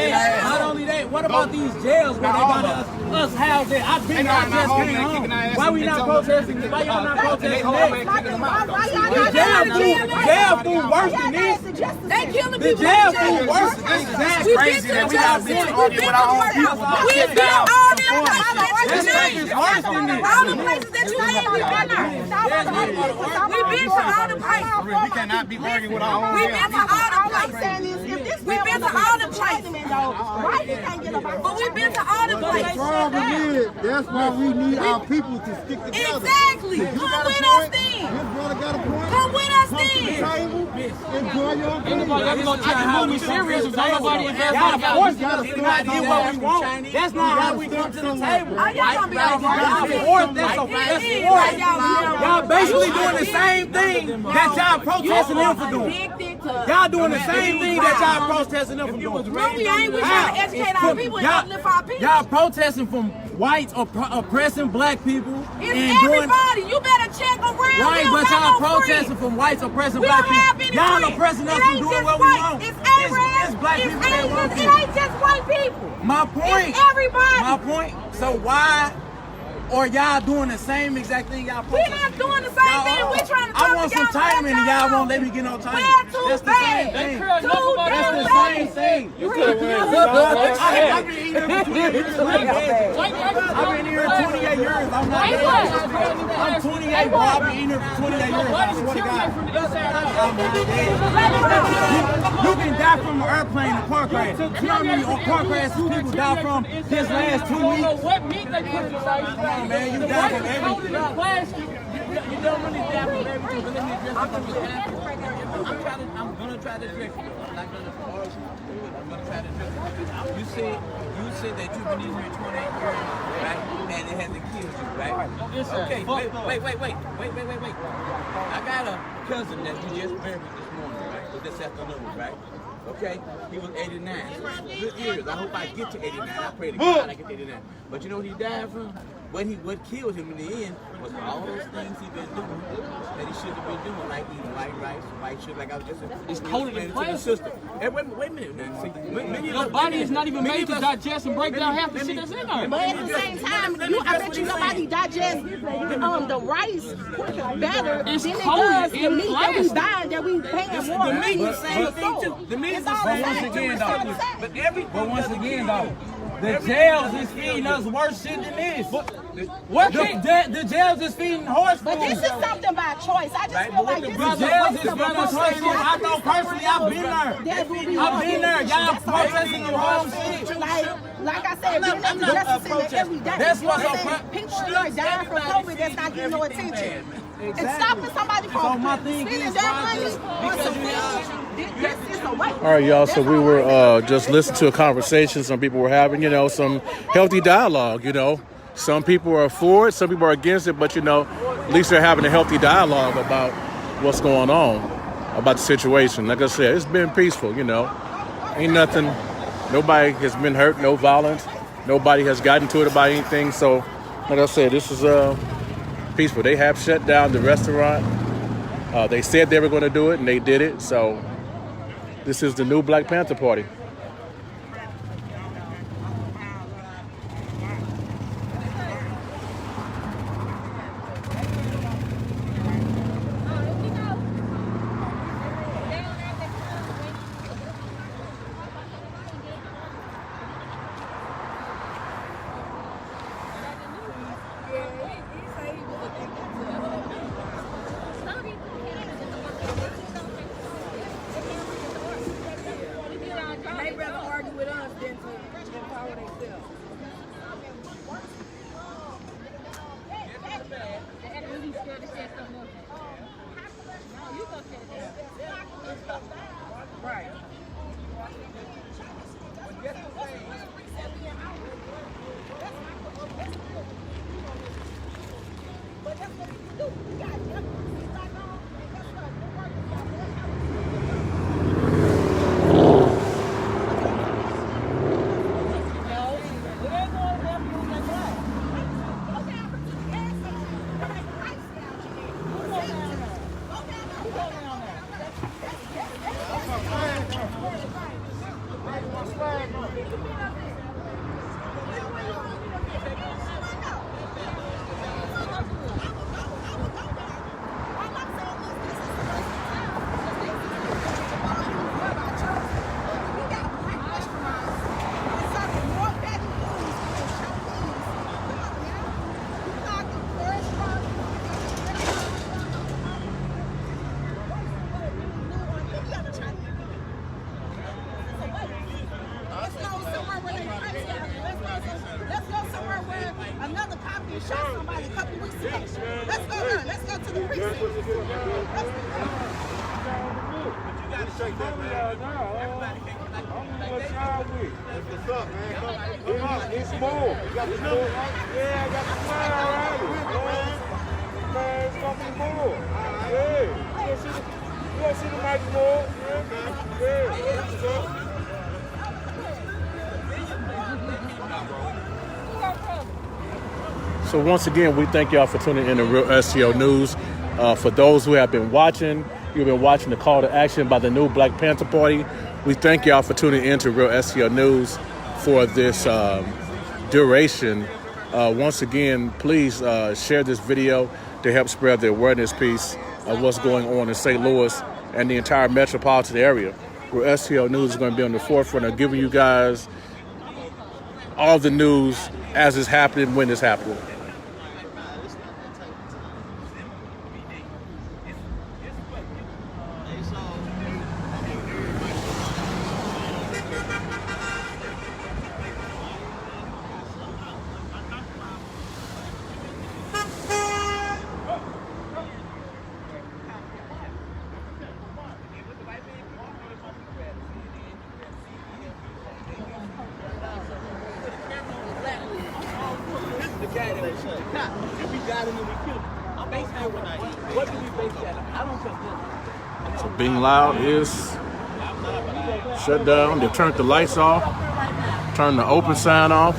Speaker 6: Not only that, what about these jails where they got us housed there? I've been there, I just came home. Why we not protesting? Why y'all not protesting that? Jail food worse than this.
Speaker 10: They killing
Speaker 6: The
Speaker 10: people.
Speaker 6: jail food worse than this. That's crazy that we not being arguing with our own people.
Speaker 10: We've been all them places that you
Speaker 6: This place is worse than this.
Speaker 10: all the places that you live, we've been there. We've been to all the places.
Speaker 2: We cannot be arguing with our own
Speaker 10: We've been to all the places. We've been to all the places. But we've been to all the places.
Speaker 2: That's why we need our people to stick together.
Speaker 10: Exactly. Come with us then.
Speaker 2: This brother got a point.
Speaker 10: Come with us then.
Speaker 2: Enjoy your food.
Speaker 6: How we serious if nobody That's not how we come to the table. Y'all basically doing the same thing that y'all protesting them for doing. Y'all doing the same thing that y'all protesting them for doing.
Speaker 10: No, we ain't. We trying to educate our people and uplift our people.
Speaker 6: Y'all protesting from whites oppressing black people.
Speaker 10: It's everybody. You better check around.
Speaker 6: Right, but y'all protesting from whites oppressing black people. Y'all oppressing us from doing what we want.
Speaker 10: It's Arabs.
Speaker 6: It's black people that want
Speaker 10: It ain't just white people.
Speaker 6: My point.
Speaker 10: It's everybody.
Speaker 6: My point. So why are y'all doing the same exact thing y'all
Speaker 10: We're not doing the same thing. We're trying to talk
Speaker 6: I want some timing and y'all won't let me get no timing.
Speaker 10: We're too
Speaker 6: That's the
Speaker 10: bad.
Speaker 6: same thing.
Speaker 10: Too
Speaker 6: That's the same thing.
Speaker 11: You could have went
Speaker 6: I've been eating for 28 years. I've been here 28 years. I'm not dead. I'm 28, bro. I've been eating here for 28 years. I swear to God. I'm not dead. You can die from an airplane or car crash. You know how many car crashes people die from this last 2 weeks?
Speaker 11: what meat they put inside.
Speaker 6: Come on, man. You die from everything.
Speaker 11: You don't really die from everything, but let me just I'm gonna try to trick you. I'm not gonna force you to do it. I'm gonna try to trick you. You said that you've been in here 28 years, right? And it hasn't killed you, right? Okay, wait. I got a cousin that we just buried this morning, right? Or this afternoon, right? Okay, he was 89. Good years. I hope I get to 89. I pray to God I get to 89. But you know what he died from? What killed him in the end was all those things he been doing that he shouldn't have been doing, like eating white rice, white sugar, like I was just saying.
Speaker 6: It's totally
Speaker 11: the system. Hey, wait a minute now. See,
Speaker 6: your body is not even made to digest and break down half the shit that's in there.
Speaker 12: But at the same time, I bet you your body digests the rice better than it does the meat that we buy, that we paying more.
Speaker 11: The meat is the same thing too. The meat is the same thing.
Speaker 6: But once again, though, the jails is feeding us worse shit than this. The jails is feeding horse food.
Speaker 12: But this is something by choice. I just feel like this is
Speaker 6: the jails is feeding us horse food. I know personally, I've been there. I've been there. Y'all protesting the wrong shit.
Speaker 12: Like I said, we're not justice center every day.
Speaker 6: That's what's up.
Speaker 12: People are dying from COVID that's not getting no attention.
Speaker 6: Exactly.
Speaker 12: And stopping somebody from spending that money on some food. This is a way.
Speaker 1: All right, y'all. So we were just listening to a conversation some people were having, you know, some healthy dialogue, you know. Some people are for it, some people are against it, but, you know, at least they're having a healthy dialogue about what's going on, about the situation. Like I said, it's been peaceful, you know. Ain't nothing, nobody has been hurt, no violence. Nobody has gotten to it about anything. So, like I said, this is peaceful. They have shut down the restaurant. They said they were going to do it, and they did it. So this is the new Black Panther Party. So once again, we thank y'all for tuning in to Real SEO News. For those who have been watching, you've been watching the call to action by the new Black Panther Party. We thank y'all for tuning in to Real SEO News for this duration. Once again, please share this video to help spread the awareness piece of what's going on in St. Louis and the entire metropolitan area. Real SEO News is going to be on the forefront of giving you guys all the news as it's happening, when it's happening. So being loud is Shut down. They turned the lights off. Turned the open sign off.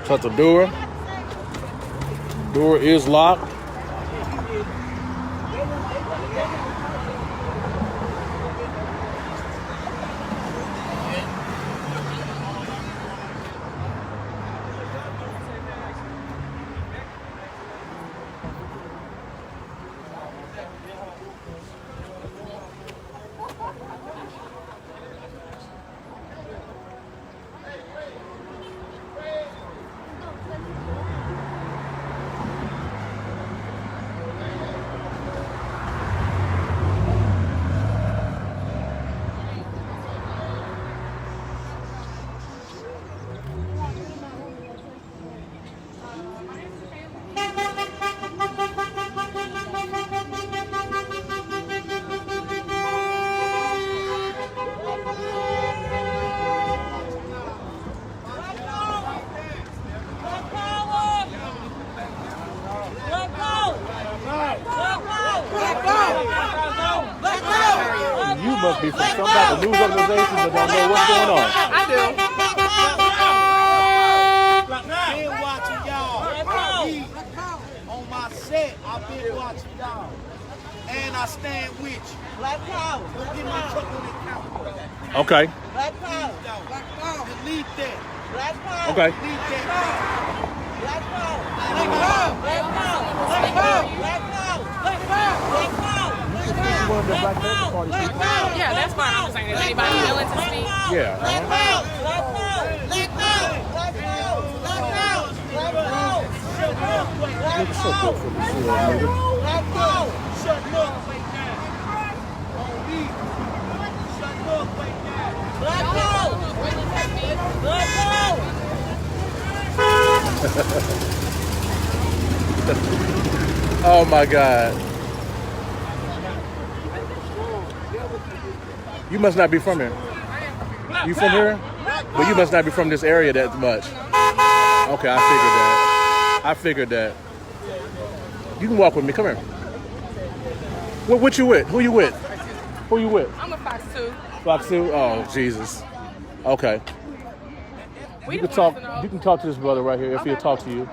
Speaker 1: Shut the door. Door is locked. You must be from some type of news organization that don't know what's going on.
Speaker 3: I do.
Speaker 6: Been watching y'all. On my set, I've been watching y'all. And I stand with you. Black power. Don't get my truck on the counter.
Speaker 1: Okay.
Speaker 6: Black power. Black power. Delete that. Black power.
Speaker 1: Okay.
Speaker 6: Delete that. Black power. Black power. Black power. Black power. Black power. Black power. Black power.
Speaker 3: Yeah, that's fine. I'm just saying, is anybody willing to speak?
Speaker 1: Yeah.
Speaker 6: Black power. Black power. Black power. Black power. Black power. Black power.
Speaker 1: Look so good for the shit, nigga.
Speaker 6: Black power. Shut up. On me. Shut up. Black power. Black power.
Speaker 1: Oh my God. You must not be from here. You from here? But you must not be from this area that much. Okay, I figured that. You can walk with me. Come here. What you with? Who you with? Who you with?
Speaker 3: I'm a Fox 2.
Speaker 1: Fox 2? Oh, Jesus. Okay. You can talk. You can talk to this brother right here if he'll talk to you.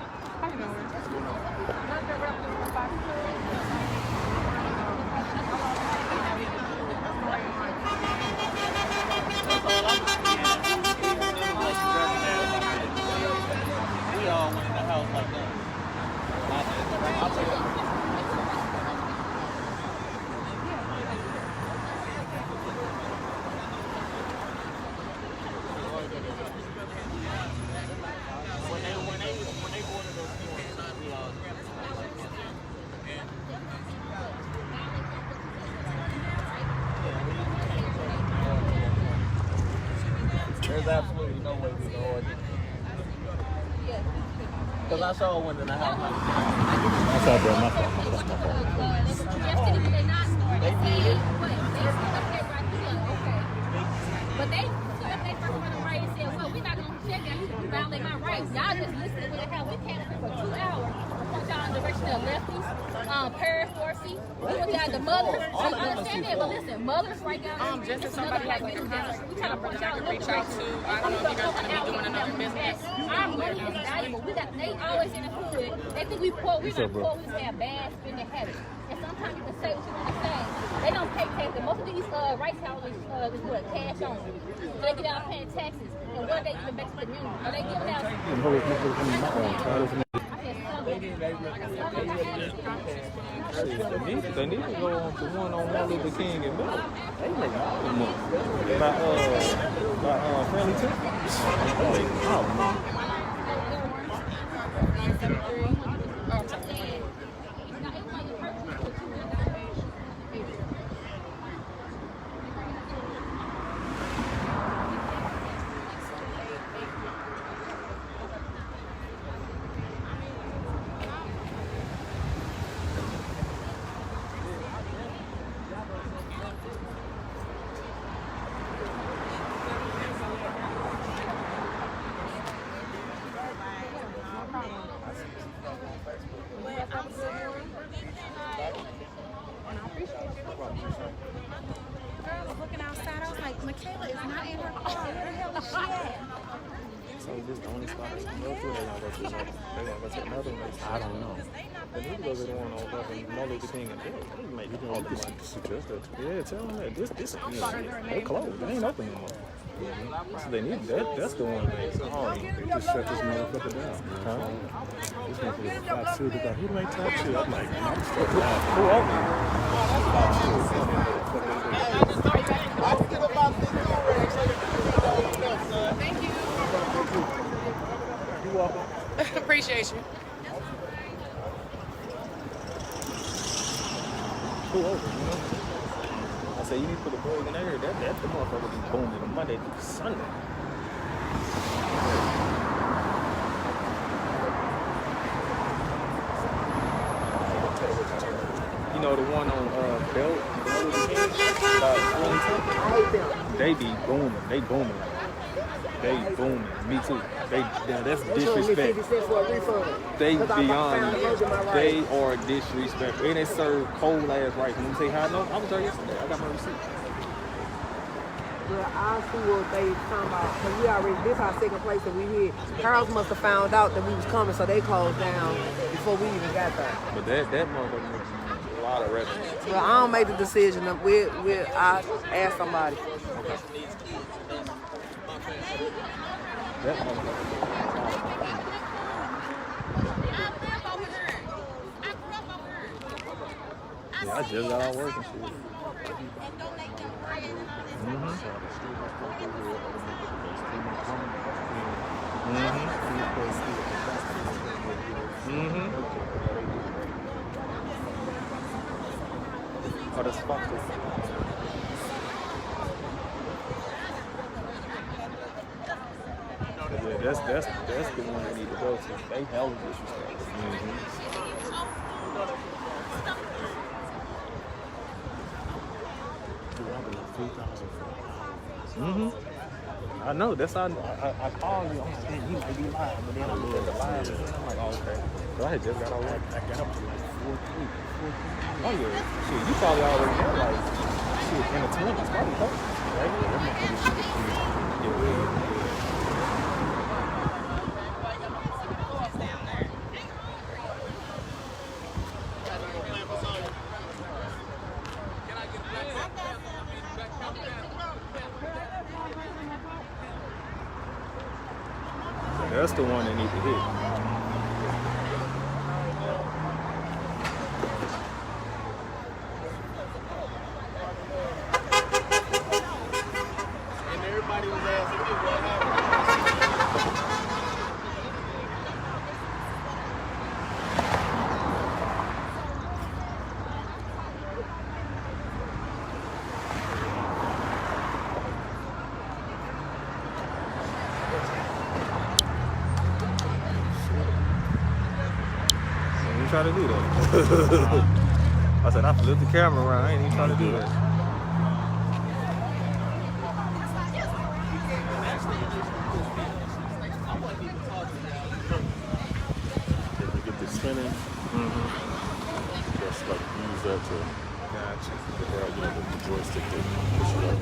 Speaker 11: There's absolutely no way we can order it. Because I saw one in the house.
Speaker 1: That's all, bro. My fault.
Speaker 5: But they stood up their first running right and said, well, we're not going to check that. You violate my rights. Y'all just listening to the hell. We can't for 2 hours. Point y'all in the direction of lefties, paraforcy. We look at the mothers. I understand that, but listen, mothers right down there.
Speaker 3: Just as somebody like me who has
Speaker 5: we trying to point y'all in the
Speaker 3: reach out to, I don't know if you guys are going to be doing another business.
Speaker 5: Our money is valuable. They always in the hood. They think we poor. We're not poor. We just have bad spending habits. And sometimes you can say what you want to say. They don't pay taxes. Most of these rights houses is what? Cash only. So they get out paying taxes. And what are they giving back to the community? Are they giving out?
Speaker 11: They need to go on to one-on-one with the King and Miller. They make all the money. By Friendly Tips.
Speaker 13: this the only spot they can go to? They gonna go to another. They gonna go to another one. I don't know. They need to go to the one on fucking Martin Luther King and Bill. They make all the money. Suggest that. Yeah, tell them that. This they closed. They ain't open anymore. So they need that. That's the one they just shut this motherfucker down. Huh? This motherfucker Fox Two. They got who do they talk to? I'm like, man, I'm stuck down. Who open?
Speaker 3: Thank you.
Speaker 13: You welcome.
Speaker 3: Appreciate you.
Speaker 13: Who open? You know? I say you need to put the boys in there. That's the motherfucker be booming from Monday through Sunday. You know the one on Belt? They be booming. They booming. They booming. Me too. That's disrespect. They beyond. They are disrespectful. And they serve cold ass rice. And you say how I know? I was there yesterday. I got my receipt.
Speaker 10: Well, I'll see what they talking about. Because we already, this our second place that we hit. Harold's must have found out that we was coming, so they closed down before we even got there.
Speaker 13: But that motherfucker makes a lot of revenue.
Speaker 10: Well, I don't make the decision. I'll ask somebody.
Speaker 13: Okay. That motherfucker. Yeah, I just got out work and shit. Oh, that's Fox. Yeah, that's the one we need to go to. They hella disrespectful. I know. That's how I called you. I'm like, man, you might be lying, but then I looked at the line. I'm like, oh, okay. So I had just got out work. I got up to like 4:30. Oh yeah, shit. You probably already had like shit in the 20s, probably close. Right? That's the one they need to hit.
Speaker 8: And everybody was asking me what happened.
Speaker 13: Try to do that. I said I flipped the camera around. I ain't even trying to do that.
Speaker 1: If we get this spinning, just like use that to the joystick to push it up.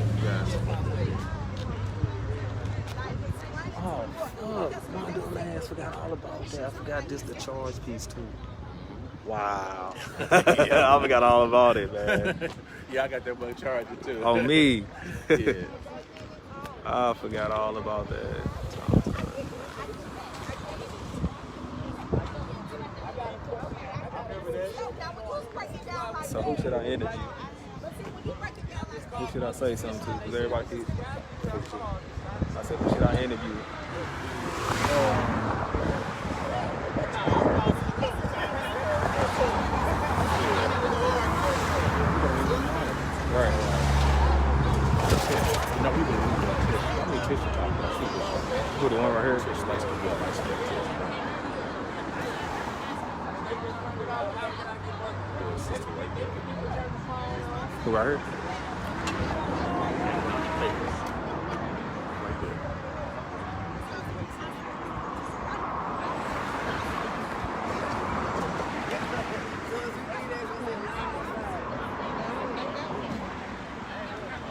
Speaker 13: Oh fuck! My dumb ass forgot all about that. I forgot this the charge piece too. Wow. Yeah, I forgot all about it, man.
Speaker 1: Yeah, I got that one charger too.
Speaker 13: On me.
Speaker 1: Yeah.
Speaker 13: I forgot all about that. So who should I interview? Who should I say something to? Because everybody keeps... I said, who should I interview? Right.
Speaker 1: No, we been doing tissue. I mean, tissue talk about super.
Speaker 13: Who, the one right here?
Speaker 1: Tissue likes to get like skin tissue. Sista like that.
Speaker 13: Who right here?
Speaker 1: Right there.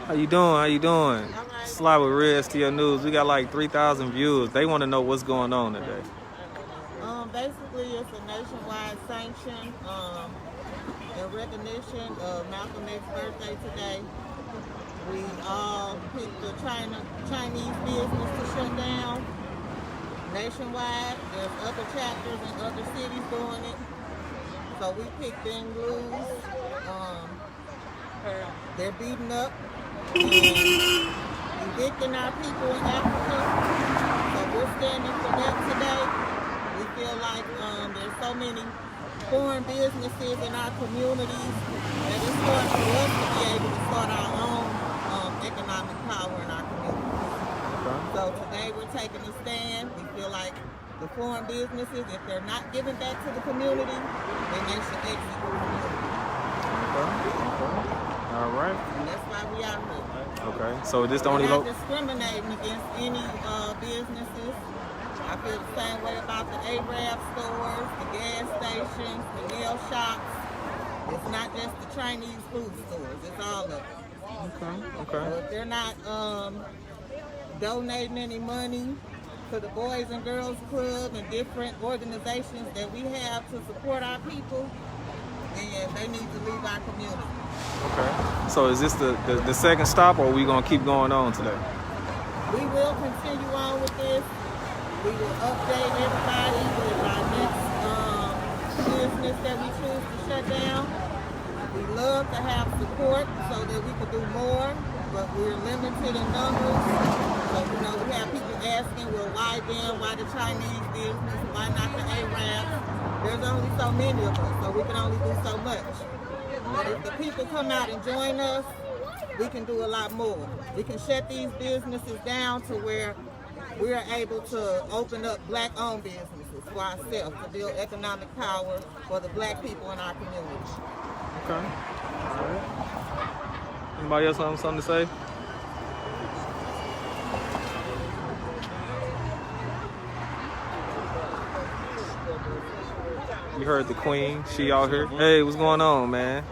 Speaker 13: How you doing? How you doing? slide with Reds to your news. We got like 3,000 viewers. They want to know what's going on today.
Speaker 4: Basically, it's a nationwide sanction in recognition of Malcolm X's birthday today. We all picked the Chinese business to shut down nationwide. There's other chapters in other cities doing it. So we picked them rules. They're beating up and evicting our people in Africa. So we're standing for that today. We feel like there's so many foreign businesses in our communities that it's hard for us to be able to start our own economic power in our communities. So today we're taking a stand. We feel like the foreign businesses, if they're not giving back to the community, then they should exit the community.
Speaker 13: All right.
Speaker 4: And that's why we out here.
Speaker 13: Okay. So this the only
Speaker 4: We're not discriminating against any businesses. I feel the same way about the Arab stores, the gas stations, the nail shops. It's not just the Chinese food stores. It's all of them.
Speaker 13: Okay.
Speaker 4: So if they're not donating any money to the Boys and Girls Club and different organizations that we have to support our people, then they need to leave our community.
Speaker 13: Okay. So is this the second stop, or are we gonna keep going on today?
Speaker 4: We will continue on with this. We will update everybody with our next business that we choose to shut down. We love to have support so that we can do more, but we're limited in numbers. So, we have people asking, well, why them? Why the Chinese business? Why not the Arabs? There's only so many of us, so we can only do so much. But if the people come out and join us, we can do a lot more. We can shut these businesses down to where we're able to open up black-owned businesses for ourselves to build economic power for the black people in our community.
Speaker 13: Okay. All right. Anybody else have something to say? You heard the queen. She out here. Hey, what's going on, man?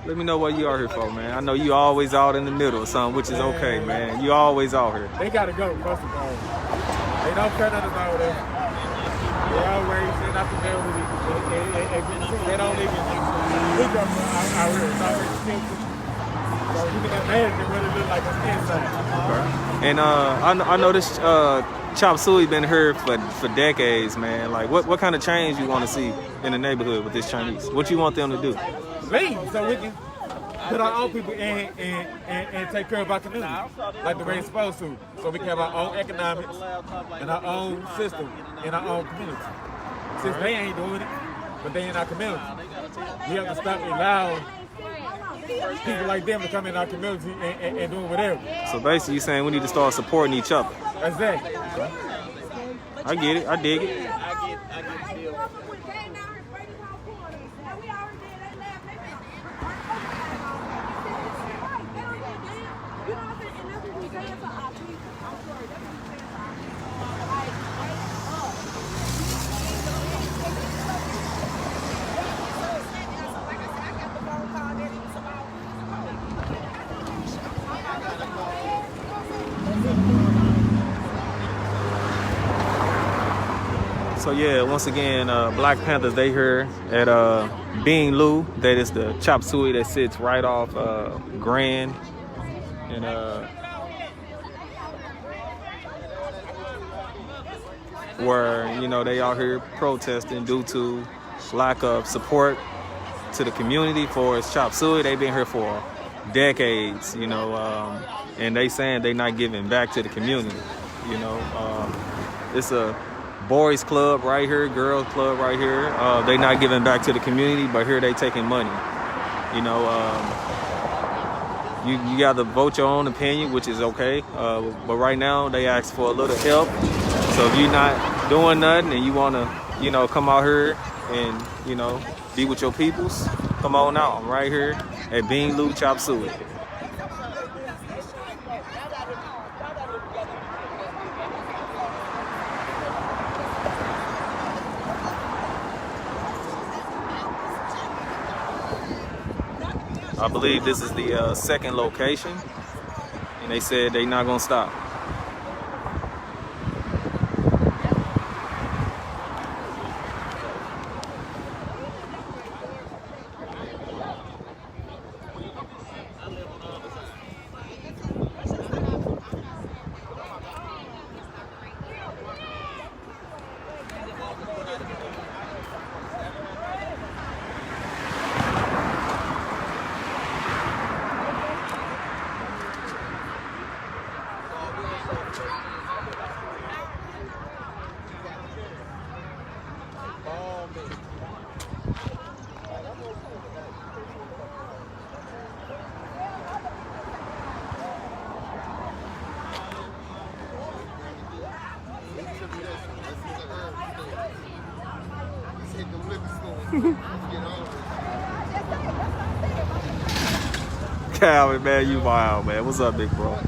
Speaker 13: Let me know what you out here for, man. I know you always out in the middle or something, which is okay, man. You always out here.
Speaker 7: They gotta go, first of all. They don't cut us over there. They always sit up there with it. They don't even look up out here. It's always expensive. So you can imagine what it looks like on the inside.
Speaker 13: Okay. And I know this Chop Suey been here for decades, man. Like, what kind of change you want to see in the neighborhood with this Chinese? What you want them to do?
Speaker 7: Leave so we can put our own people in and take care of our community like the way it's supposed to. So we can have our own economics and our own system in our own community. Since they ain't doing it, but they in our community, we have to stop allowing people like them to come in our community and do whatever.
Speaker 13: So basically, you're saying we need to start supporting each other.
Speaker 7: Exactly.
Speaker 13: I get it. I dig it. So yeah, once again, Black Panthers, they here at Bing Lu. That is the Chop Suey that sits right off Grand. And where, they out here protesting due to lack of support to the community for its Chop Suey. They've been here for decades, and they saying they not giving back to the community. It's a boys club right here, girls club right here. They not giving back to the community, but here they taking money. You got to vote your own opinion, which is okay. But right now they ask for a little help. So if you're not doing nothing and you want to, come out here and, be with your peoples, come on out. I'm right here at Bing Lu Chop Suey. I believe this is the second location. They said they not gonna stop. Calvin, man, you wild, man. What's up, big bro?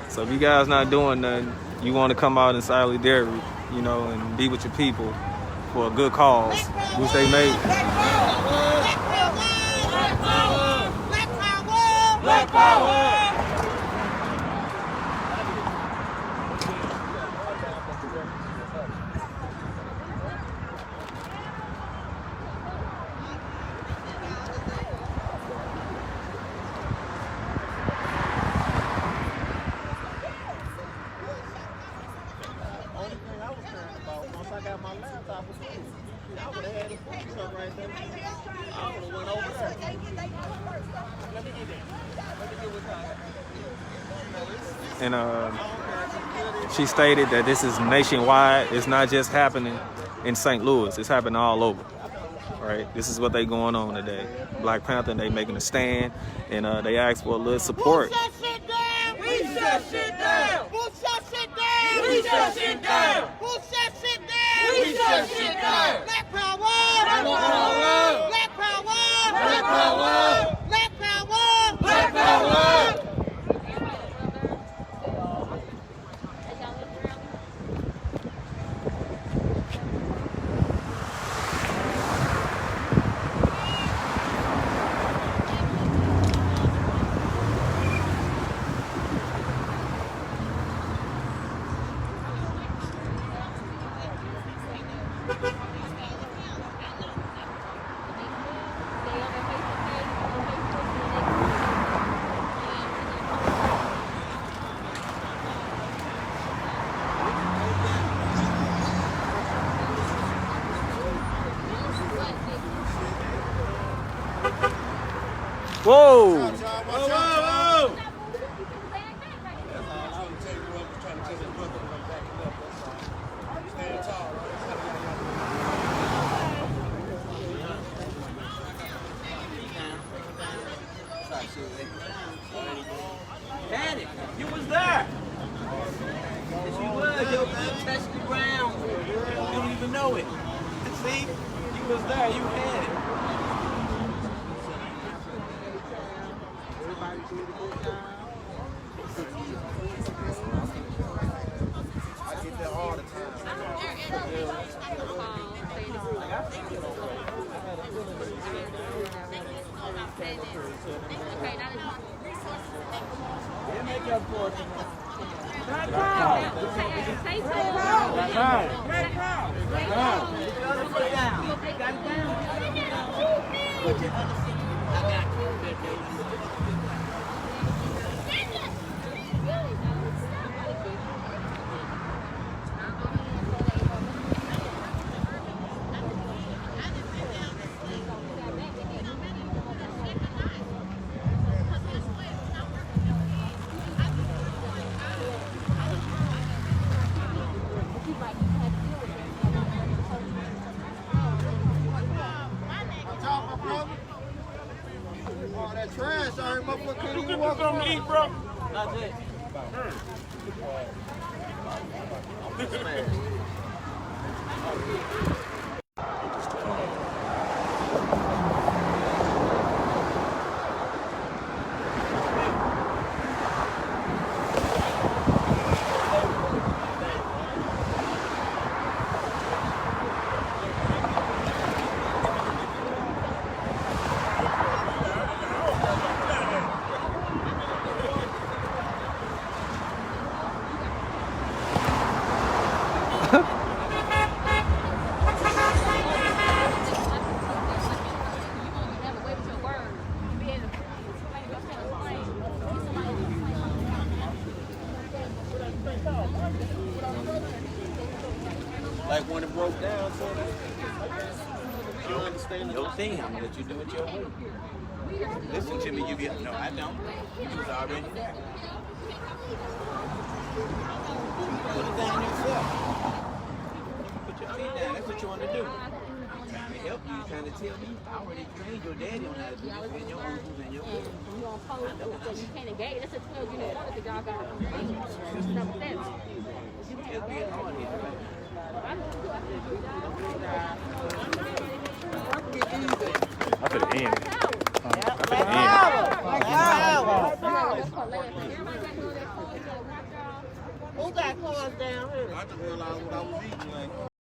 Speaker 13: So if you guys not doing nothing, you want to come out in solidarity, you know, and be with your people for a good cause, which they made.
Speaker 3: Black power!
Speaker 13: And she stated that this is nationwide. It's not just happening in St. Louis. It's happening all over. Right? This is what they going on today. Black Panther, they making a stand, and they asked for a little support.
Speaker 3: We shut shit down! We shut shit down! Who shut shit down? We shut shit down! Who shut shit down? We shut shit down! Black power! Black power! Black power! Black power! Black power! Black power!
Speaker 13: Whoa!
Speaker 3: Whoa, whoa!
Speaker 11: Panic. You was there. Yes, you was. Your feet touched the ground. You don't even know it. See? You was there. You had it.
Speaker 2: I get that all the time.
Speaker 3: Make up for it.
Speaker 2: Oh, that trash, I heard motherfucker couldn't even walk
Speaker 3: Something to eat, bro.
Speaker 11: That's it.
Speaker 8: Like when it broke down, so you understand
Speaker 11: Your thing, I'm gonna let you do it your way. Listen to me, you be no, I don't. You was already there. Put it down yourself. Put your feet down. That's what you want to do. I'm trying to help you. You're trying to tell me I already trained your daddy on how to do this and your uncles and your kids.
Speaker 5: You on post, so you can't engage. That's a 12-unit order that y'all got to engage. Number 7. You
Speaker 11: Just being hard here.
Speaker 13: I could have ended.
Speaker 4: Who got cars down here?
Speaker 8: I just realized what I was eating. Like,